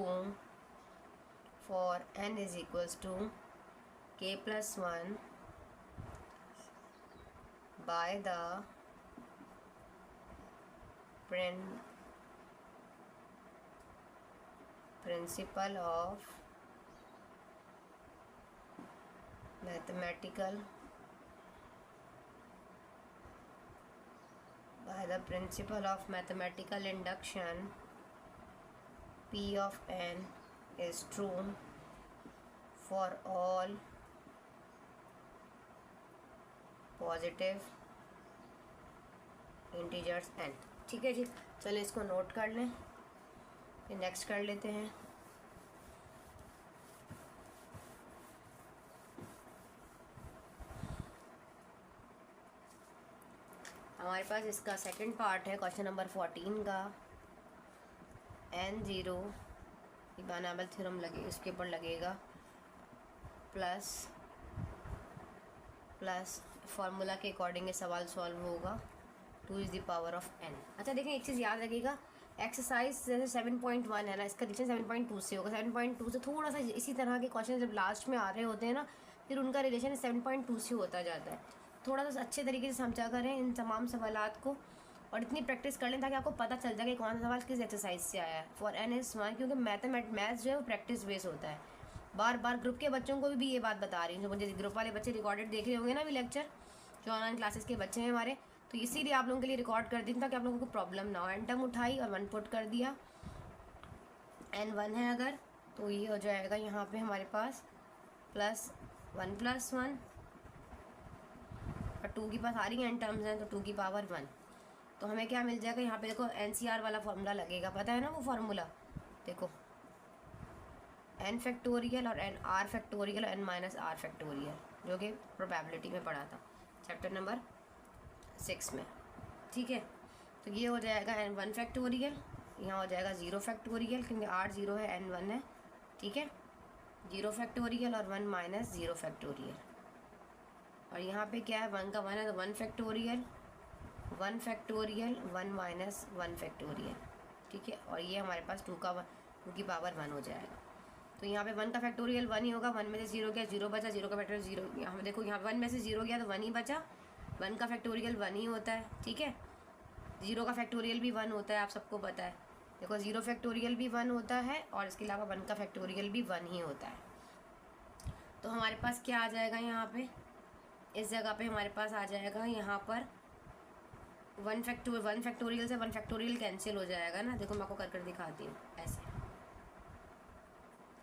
Speaker 1: for n is equals to k+1 by the principle of mathematical induction, P of n is true for all positive integers n। ठीक है जी, चलो इसको नोट कर लें, फिर नेक्स्ट कर लेते हैं। हमारे पास इसका सेकंड पार्ट है क्वेश्चन नंबर 14 का। n0 इबानाबल थ्योरम लगे, उसके ऊपर लगेगा प्लस फार्मूला के अकॉर्डिंग ये सवाल सॉल्व होगा, 2 is the power of n। अच्छा देखें, एक चीज़ याद रखिएगा, एक्सरसाइज जैसे 7.1 है ना, इसका रिलेशन 7.2 से होगा। 7.2 से थोड़ा सा इसी तरह के क्वेश्चन जब लास्ट में आ रहे होते हैं ना, फिर उनका रिलेशन 7.2 से होता जाता है। थोड़ा सा अच्छे तरीके से समझा करें इन तमाम सवालात को, और इतनी प्रैक्टिस कर लें ताकि आपको पता चल जाए कि कौन सा सवाल किस एक्सरसाइज से आया है। फॉर n इज़ 1, क्योंकि मैथ्स जो है वो प्रैक्टिस बेस होता है। बार बार ग्रुप के बच्चों को भी ये बात बता रही हूँ, जो मुझे ग्रुप वाले बच्चे रिकॉर्डेड देख रहे होंगे ना भी लेक्चर, जो ऑनलाइन क्लासेस के बच्चे हैं हमारे, तो इसीलिए आप लोगों के लिए रिकॉर्ड कर दी ताकि आप लोगों को प्रॉब्लम ना हो। एन टर्म उठाई और 1 पुट कर दिया, n1 है अगर, तो ये हो जाएगा यहाँ पे हमारे पास +1 और 2 के पास आ रही है n टर्म्स हैं, तो 2 की पावर 1। तो हमें क्या मिल जाएगा यहाँ पे, देखो NCR वाला फार्मूला लगेगा, पता है ना वो फार्मूला, देखो n फैक्टोरियल और r फैक्टोरियल और n-r फैक्टोरियल, जो कि प्रोबेबिलिटी में पढ़ा था चैप्टर नंबर 6 में। ठीक है, तो ये हो जाएगा n1 फैक्टोरियल, यहाँ हो जाएगा 0 फैक्टोरियल, क्योंकि r 0 है n1 है। ठीक है, 0 फैक्टोरियल और 1 - 0 फैक्टोरियल, और यहाँ पे क्या है, 1 का 1 है तो 1 फैक्टोरियल, 1 फैक्टोरियल, 1 - 1 फैक्टोरियल। ठीक है, और ये हमारे पास 2 की पावर 1 हो जाएगा। तो यहाँ पे 1 का फैक्टोरियल 1 ही होगा, 1 में से 0 गया 0 बचा, 0 का फैक्टोरियल 0। यहाँ देखो, यहाँ 1 में से 0 गया तो 1 ही बचा, 1 का फैक्टोरियल 1 ही होता है। ठीक है, 0 का फैक्टोरियल भी 1 होता है, आप सबको पता है। देखो 0 फैक्टोरियल भी 1 होता है, और इसके अलावा 1 का फैक्टोरियल भी 1 ही होता है। तो हमारे पास क्या आ जाएगा यहाँ पे, इस जगह पे हमारे पास आ जाएगा यहाँ पर 1 फैक्टोरियल से 1 फैक्टोरियल कैंसिल हो जाएगा ना। देखो मैं आपको कर दिखाती हूँ ऐसे,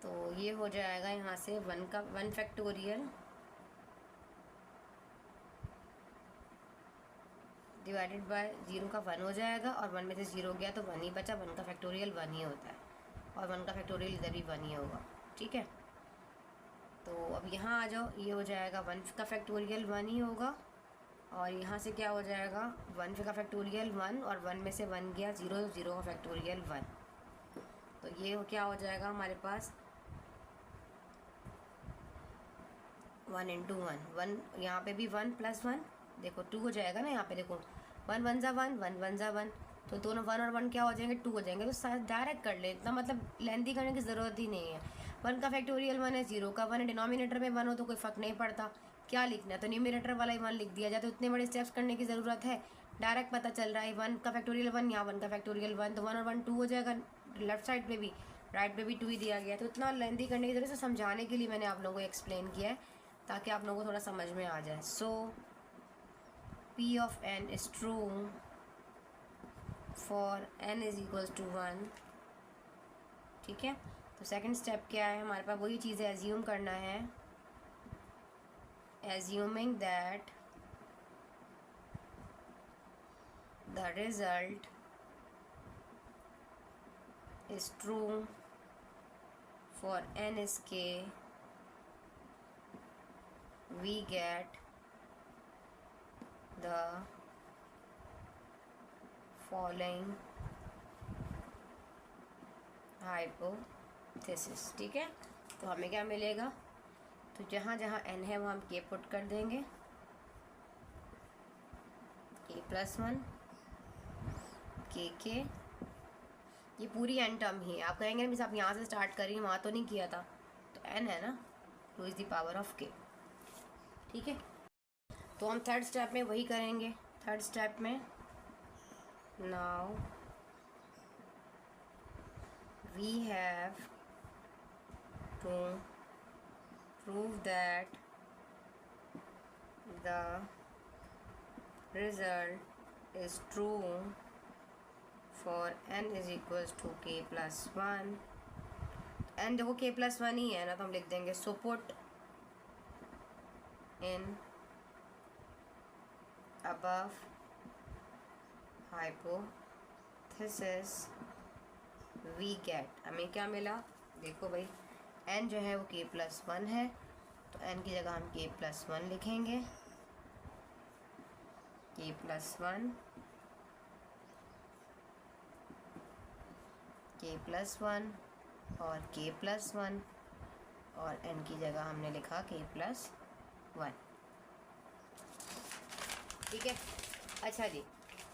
Speaker 1: तो ये हो जाएगा यहाँ से 1 फैक्टोरियल डिवाइडेड बाय 0 का 1 हो जाएगा, और 1 में से 0 गया तो 1 ही बचा, 1 का फैक्टोरियल 1 ही होता है, और 1 का फैक्टोरियल इधर भी 1 ही होगा। ठीक है, तो अब यहाँ आ जाओ, ये हो जाएगा 1 का फैक्टोरियल 1 ही होगा, और यहाँ से क्या हो जाएगा 1 का फैक्टोरियल 1, और 1 में से 1 गया 0, 0 का फैक्टोरियल 1। तो ये क्या हो जाएगा हमारे पास 1 × 1, यहाँ पे भी 1 + 1, देखो 2 हो जाएगा ना। यहाँ पे देखो 1 × 1 = 1, 1 × 1 = 1, तो दोनों 1 और 1 क्या हो जाएंगे, 2 हो जाएंगे। तो डायरेक्ट कर ले, इतना मतलब लेंथी करने की ज़रूरत ही नहीं है। 1 का फैक्टोरियल 1 है, 0 का 1 है, डिनोमिनेटर में 1 हो तो कोई फ़र्क नहीं पड़ता क्या लिखना है, तो न्यूमिनेटर वाला ही 1 लिख दिया जाए। तो इतने बड़े स्टेप्स करने की ज़रूरत है, डायरेक्ट पता चल रहा है 1 का फैक्टोरियल 1, यहाँ 1 का फैक्टोरियल 1, तो 1 और 1 2 हो जाएगा। लेफ्ट साइड पे भी राइट पे भी 2 ही दिया गया, तो इतना लेंथी करने की ज़रूरत है। समझाने के लिए मैंने आप लोगों को एक्सप्लेन किया है ताकि आप लोगों को थोड़ा समझ में आ जाए। सो P of n is true for n is equals to 1। ठीक है, तो सेकंड स्टेप क्या है हमारे पास, वही चीज़ है, एज्यूम करना है। Assuming that the result is true for n is k, we get the following hypothesis. ठीक है, तो हमें क्या मिलेगा, तो जहाँ जहाँ n है वहाँ हम k पुट कर देंगे, k+1 k, ये पूरी n टर्म ही है। आप कहेंगे ना मिस आप यहाँ से स्टार्ट करिए, वहाँ तो नहीं किया था, तो n है ना, 2⁻k। ठीक है, तो हम थर्ड स्टेप में वही करेंगे। थर्ड स्टेप में now we have to prove that the result is true for n = k+1। n देखो k+1 ही है ना, तो हम लिख देंगे so put in above hypothesis we get, हमें क्या मिला, देखो भाई n जो है वो k+1 है, तो n की जगह हम k+1 लिखेंगे, k+1 और k+1 और n की जगह हमने लिखा k+1। ठीक है, अच्छा जी,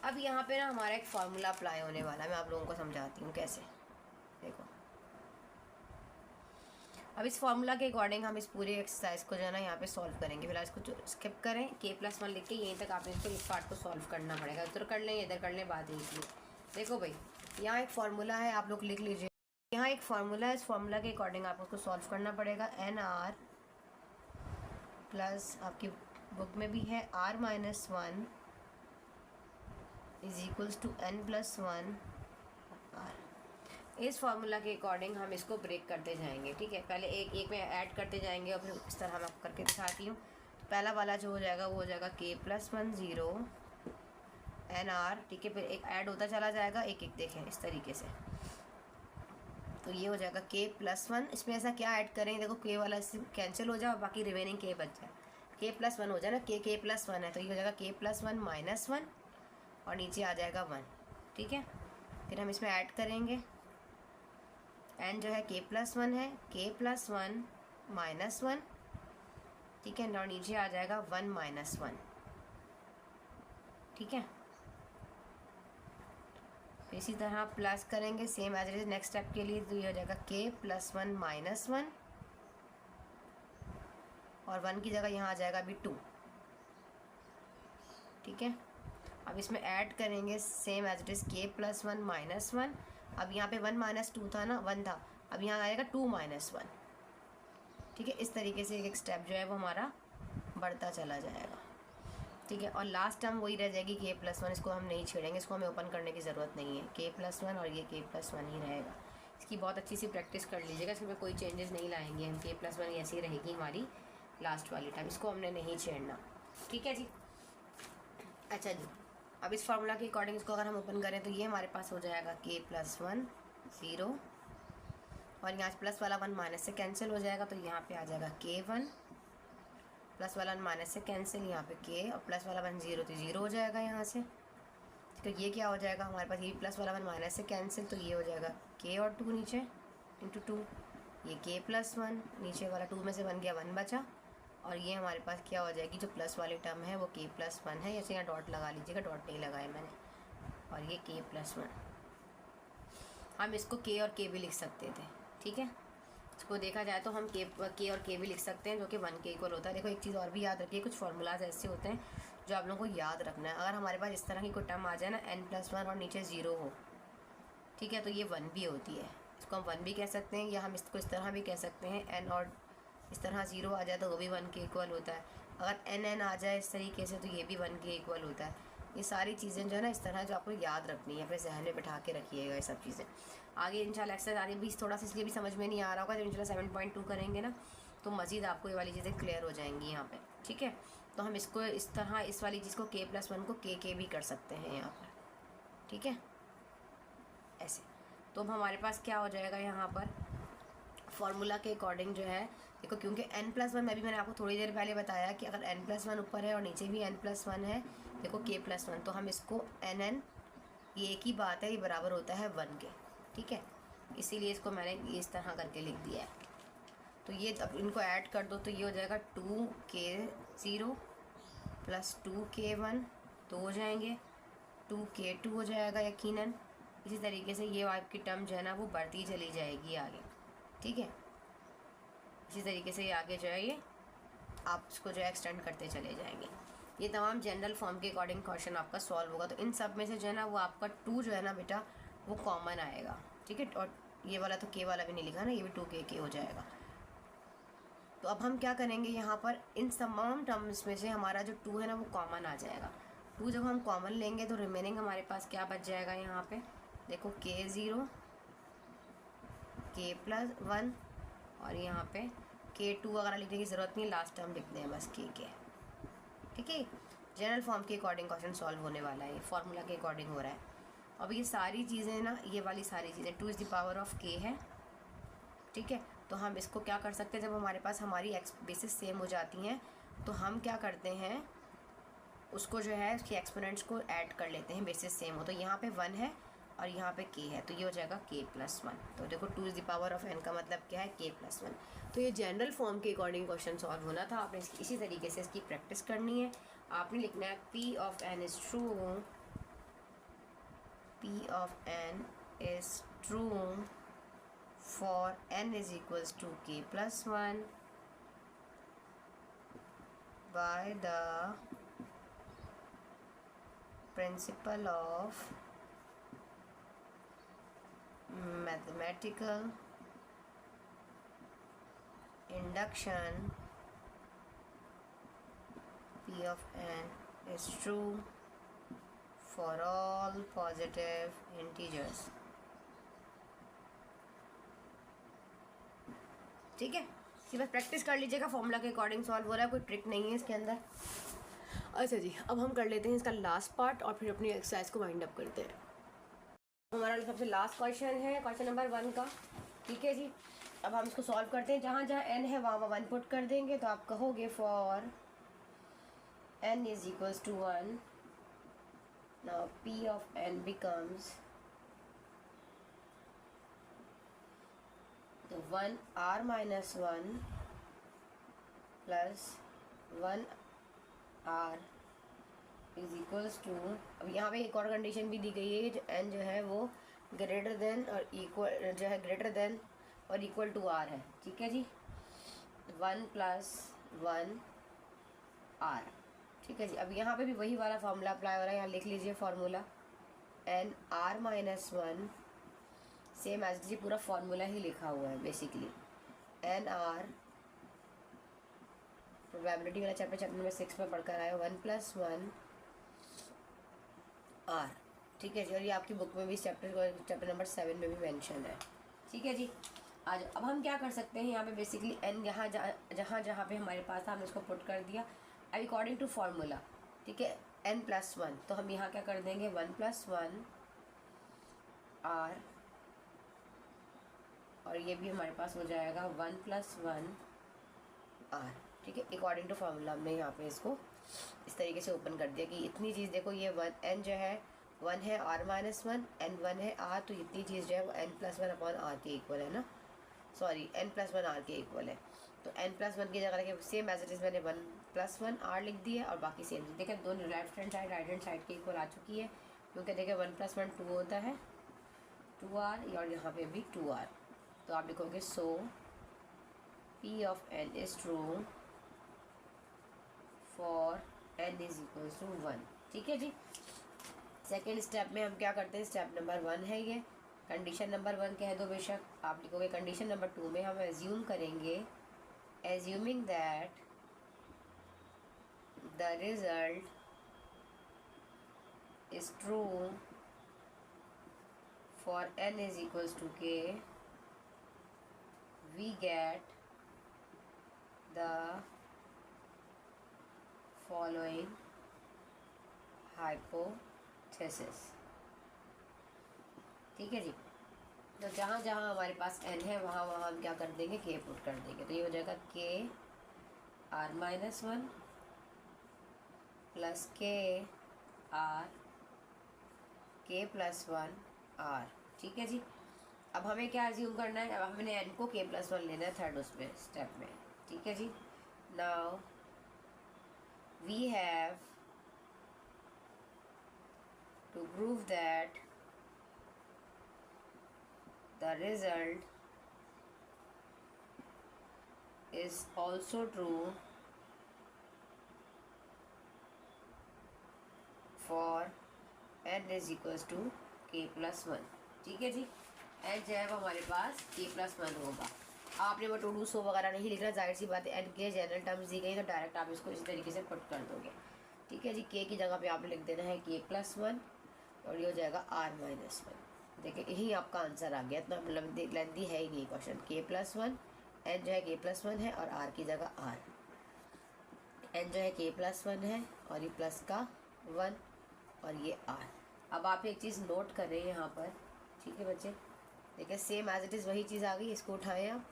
Speaker 1: अब यहाँ पे ना हमारा एक फार्मूला अप्लाई होने वाला है, मैं आप लोगों को समझाती हूँ कैसे। देखो, अब इस फार्मूला के अकॉर्डिंग हम इस पूरे एक्सरसाइज को जो है ना यहाँ पे सॉल्व करेंगे। फिलहाल इसको स्किप करें, k+1 लिख के यहीं तक आपने इसको इस पार्ट को सॉल्व करना पड़ेगा। इधर कर लें इधर कर लें, बात एक ही। देखो भाई, यहाँ एक फार्मूला है, आप लोग लिख लीजिए। यहाँ एक फार्मूला है, इस फार्मूला के अकॉर्डिंग आपको उसको सॉल्व करना पड़ेगा। NR प्लस आपकी बुक में भी है R-1 = n+1 R। इस फार्मूला के अकॉर्डिंग हम इसको ब्रेक करते जाएंगे। ठीक है, पहले एक एक में ऐड करते जाएंगे और फिर इस तरह मैं आपको करके दिखाती हूँ। तो पहला वाला जो हो जाएगा वो हो जाएगा k+1 0 NR। ठीक है, फिर एक ऐड होता चला जाएगा, एक एक देखें इस तरीके से। तो ये हो जाएगा k+1, इसमें ऐसा क्या ऐड करेंगे, देखो k वाला इससे कैंसिल हो जाए और बाकी रिमेनिंग k बच जाए, k+1 हो जाए ना, k+1 है, तो ये हो जाएगा k+1 - 1 और नीचे आ जाएगा 1। ठीक है, फिर हम इसमें ऐड करेंगे, n जो है k+1 है, k+1 - 1। ठीक है, और नीचे आ जाएगा 1 - 1। ठीक है, इसी तरह प्लस करेंगे same as it is next step के लिए, तो ये हो जाएगा k+1 - 1 और 1 की जगह यहाँ आ जाएगा अभी 2। ठीक है, अब इसमें ऐड करेंगे same as it is k+1 - 1। अब यहाँ पे 1 - 2 था ना, 1 था, अब यहाँ आएगा 2 - 1। ठीक है, इस तरीके से एक स्टेप जो है वो हमारा बढ़ता चला जाएगा। ठीक है, और लास्ट टर्म वही रह जाएगी k+1, इसको हम नहीं छेड़ेंगे, इसको हमें ओपन करने की ज़रूरत नहीं है, k+1 और ये k+1 ही रहेगा। इसकी बहुत अच्छी सी प्रैक्टिस कर लीजिएगा, इसमें कोई चेंजेस नहीं लाएंगे हम, k+1 ऐसी रहेगी हमारी लास्ट वाली टाइम, इसको हमने नहीं छेड़ना। ठीक है जी, अच्छा जी, अब इस फार्मूला के अकॉर्डिंग इसको अगर हम ओपन करें तो ये हमारे पास हो जाएगा k+1 0 और यहाँ प्लस वाला 1 माइनस से कैंसिल हो जाएगा, तो यहाँ पे आ जाएगा k1, प्लस वाला 1 माइनस से कैंसिल, यहाँ पे k और प्लस वाला 1 0, तो 0 हो जाएगा यहाँ से। तो ये क्या हो जाएगा हमारे पास, ये प्लस वाला 1 माइनस से कैंसिल, तो ये हो जाएगा k और 2 नीचे इंटू 2, ये k+1 नीचे वाला 2 में से 1 गया 1 बचा, और ये हमारे पास क्या हो जाएगी, जो प्लस वाली टर्म है वो k+1 है, जैसे यहाँ डॉट लगा लीजिएगा, डॉट नहीं लगाया मैंने, और ये k+1। हम इसको k और k भी लिख सकते थे। ठीक है, इसको देखा जाए तो हम k और k भी लिख सकते हैं, जो कि 1 के इक्वल होता है। देखो एक चीज़ और भी याद रखिए, कुछ फार्मूलाज ऐसे होते हैं जो आप लोगों को याद रखना है। अगर हमारे पास इस तरह की कोई टर्म आ जाए ना, n+1 और नीचे 0 हो, ठीक है, तो ये 1 भी होती है, इसको हम 1 भी कह सकते हैं, या हम इसको इस तरह भी कह सकते हैं, n और इस तरह 0 आ जाए तो वो भी 1 के इक्वल होता है। अगर n आ जाए इस तरीके से तो ये भी 1 के इक्वल होता है। ये सारी चीज़ें जो है ना इस तरह जो आपको याद रखनी है, फिर जहन में बिठा के रखिएगा ये सब चीज़ें। आगे इंशाल्लाह एक्सरसाइज आगे भी थोड़ा सा इसलिए भी समझ में नहीं आ रहा होगा, जब इंशाल्लाह 7.2 करेंगे ना तो मज़ीद आपको ये वाली चीज़ें क्लियर हो जाएंगी यहाँ पे। ठीक है, तो हम इसको इस तरह इस वाली चीज़ को k+1 को k भी कर सकते हैं यहाँ पर। ठीक है, ऐसे। तो अब हमारे पास क्या हो जाएगा यहाँ पर फार्मूला के अकॉर्डिंग जो है, देखो क्योंकि n+1 में भी मैंने आपको थोड़ी देर पहले बताया कि अगर n+1 ऊपर है और नीचे भी n+1 है, देखो k+1, तो हम इसको n ये एक ही बात है, ये बराबर होता है 1 के। ठीक है, इसीलिए इसको मैंने इस तरह करके लिख दिया है। तो ये अब इनको ऐड कर दो तो ये हो जाएगा 2k0 प्लस 2k1, 2 हो जाएंगे, 2k2 हो जाएगा यकीनन। इसी तरीके से ये आपकी टर्म जो है ना वो बढ़ती चली जाएगी आगे, ठीक है। इसी तरीके से ये आगे जो है ये आप इसको जो है एक्सटेंड करते चले जाएंगे। ये तमाम जनरल फॉर्म के अकॉर्डिंग क्वेश्चन आपका सॉल्व होगा। तो इन सब में से जो है ना वो आपका 2 जो है ना बेटा वो कॉमन आएगा, ठीक है। और ये वाला तो k वाला भी नहीं लिखा ना, ये भी 2k हो जाएगा। तो अब हम क्या करेंगे, यहाँ पर इन तमाम टर्म्स में से हमारा जो 2 है ना वो कॉमन आ जाएगा। 2 जब हम कॉमन लेंगे तो रिमेनिंग हमारे पास क्या बच जाएगा, यहाँ पे देखो k0 k+1 और यहाँ पे k2 वगैरह लिखने की ज़रूरत नहीं, लास्ट टर्म लिखते हैं बस k, ठीक है। जनरल फॉर्म के अकॉर्डिंग क्वेश्चन सॉल्व होने वाला है, फार्मूला के अकॉर्डिंग हो रहा है। अब ये सारी चीज़ें ना, ये वाली सारी चीज़ें 2⁻k है, ठीक है। तो हम इसको क्या कर सकते हैं, जब हमारे पास हमारी बेसिस सेम हो जाती हैं तो हम क्या करते हैं, उसको जो है उसके एक्सपोनेंट्स को ऐड कर लेते हैं, बेसिस सेम हो। तो यहाँ पे 1 है और यहाँ पे k है, तो ये हो जाएगा k+1। तो देखो 2⁻n का मतलब क्या है, k+1। तो ये जनरल फॉर्म के अकॉर्डिंग क्वेश्चन सॉल्व होना था। आपने इसी तरीके से इसकी प्रैक्टिस करनी है। आपने लिखना है P(n) is true, P(n) is true for n is equals to k+1 by the principle of mathematical induction. P of n is true for all positive integers, ठीक है। इसी बस प्रैक्टिस कर लीजिएगा, फॉर्मूला के अकॉर्डिंग सॉल्व हो रहा है, कोई ट्रिक नहीं है इसके अंदर। अच्छा जी, अब हम कर लेते हैं इसका लास्ट पार्ट और फिर अपनी एक्सरसाइज को वाइंड अप करते हैं। हमारा सबसे लास्ट क्वेश्चन है क्वेश्चन नंबर 1 का, ठीक है जी। अब हम इसको सॉल्व करते हैं। जहाँ जहाँ n है वहाँ 1 पुट कर देंगे। तो आप कहोगे for n is equals to 1, now P of n becomes तो 1r-1 plus 1r is equals to, अब यहाँ पे एक और कंडीशन भी दी गई है, जो n जो है वो ग्रेटर देन और इक्वल जो है ग्रेटर देन और इक्वल टू r है, ठीक है जी। 1 + 1r, ठीक है जी। अब यहाँ पे भी वही वाला फार्मूला अप्लाई हो रहा है। यहाँ लिख लीजिए फार्मूला nr-1 सेम एज जी, पूरा फार्मूला ही लिखा हुआ है बेसिकली। nr प्रोबेबिलिटी वाला चैप्टर नंबर 6 में पढ़कर आए, 1 + 1r, ठीक है जी। और ये आपकी बुक में भी चैप्टर नंबर 7 में भी मेंशन है, ठीक है जी। आज अब हम क्या कर सकते हैं, यहाँ पे बेसिकली n जहाँ पे हमारे पास था हमने उसको पुट कर दिया अकॉर्डिंग टू फार्मूला, ठीक है। n+1, तो हम यहाँ क्या कर देंगे 1 + 1r, और ये भी हमारे पास हो जाएगा 1 + 1r, ठीक है। अकॉर्डिंग टू फार्मूला हमने यहाँ पे इसको इस तरीके से ओपन कर दिया कि इतनी चीज़ देखो, ये 1 n जो है 1 है r-1, n1 है r, तो इतनी चीज़ जो है वो n+1/r के इक्वल है ना, सॉरी n+1r के इक्वल है। तो n+1 की जगह रखे सेम एज इट इज़ मैंने 1 + 1r लिख दिया और बाकी सेम चीज़। देखिए दोनों लेफ्ट हैंड साइड के इक्वल आ चुकी है, क्योंकि देखिए 1 + 1 2 होता है, 2r, और यहाँ पे भी 2r। तो आप लिखोगे so P of n is true for n is equals to 1, ठीक है जी। सेकेंड स्टेप में हम क्या करते हैं, स्टेप नंबर 1 है ये, कंडीशन नंबर 1 कह दो बेशक, आप लिखोगे कंडीशन नंबर 2 में हम एज्यूम करेंगे, assuming that the result is true for n is equals to k, we get the following hypothesis, ठीक है जी। तो जहाँ जहाँ हमारे पास n है वहाँ वहाँ हम क्या कर देंगे, k पुट कर देंगे। तो ये हो जाएगा k r-1 plus k r k + 1 r, ठीक है जी। अब हमें क्या अज्यूम करना है, अब हमने n को k+1 लेना है थर्ड उसमें स्टेप में, ठीक है जी। Now we have to prove that the result is also true for n is equals to k+1, ठीक है जी। n जो है वो हमारे पास k+1 होगा। आपने वो टू डू सो वगैरह नहीं लिख रहा, जाहिर सी बात है n के जनरल टर्म्स दी गई तो डायरेक्ट आप इसको इस तरीके से पुट कर दोगे, ठीक है जी। k की जगह पे आपने लिख देना है k+1 और ये हो जाएगा r-1। देखिए यही आपका आंसर आ गया, इतना मतलब लेंथी है ही नहीं क्वेश्चन। k+1 n जो है k+1 है और r की जगह r, n जो है k+1 है और ये प्लस का 1 और ये r। अब आप एक चीज़ नोट कर रहे हैं यहाँ पर, ठीक है बच्चे, देखिए सेम एज इट इज़ वही चीज़ आ गई, इसको उठाएं आप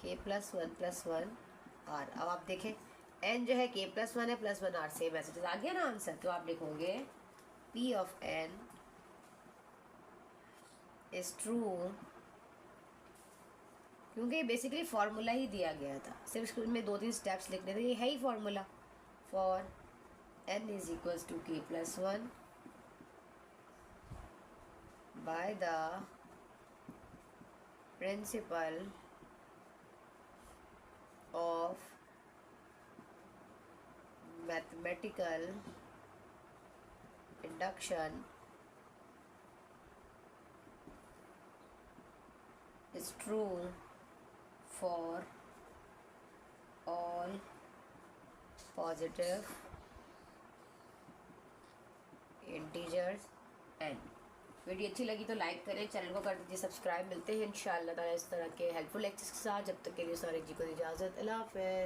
Speaker 1: k+1+1 r। अब आप देखें n जो है k+1 है +1 r, same as it is आ गया ना आंसर। तो आप लिखोगे p of n is true, क्योंकि बेसिकली फार्मूला ही दिया गया था, सिर्फ स्कूल में 2-3 स्टेप्स लिखने थे, ये है ही formula. For n is equals to k+1 by the principle of mathematical induction is true for all positive integers n। Video अच्छी लगी तो लाइक करें, चैनल को कर दीजिए सब्सक्राइब। मिलते हैं इंशाअल्लाह ताला इस तरह के हेल्पफुल लेक्चर्स के साथ। जब तक के लिए सारे जी को इजाज़त, अल्लाह हाफ़िज़।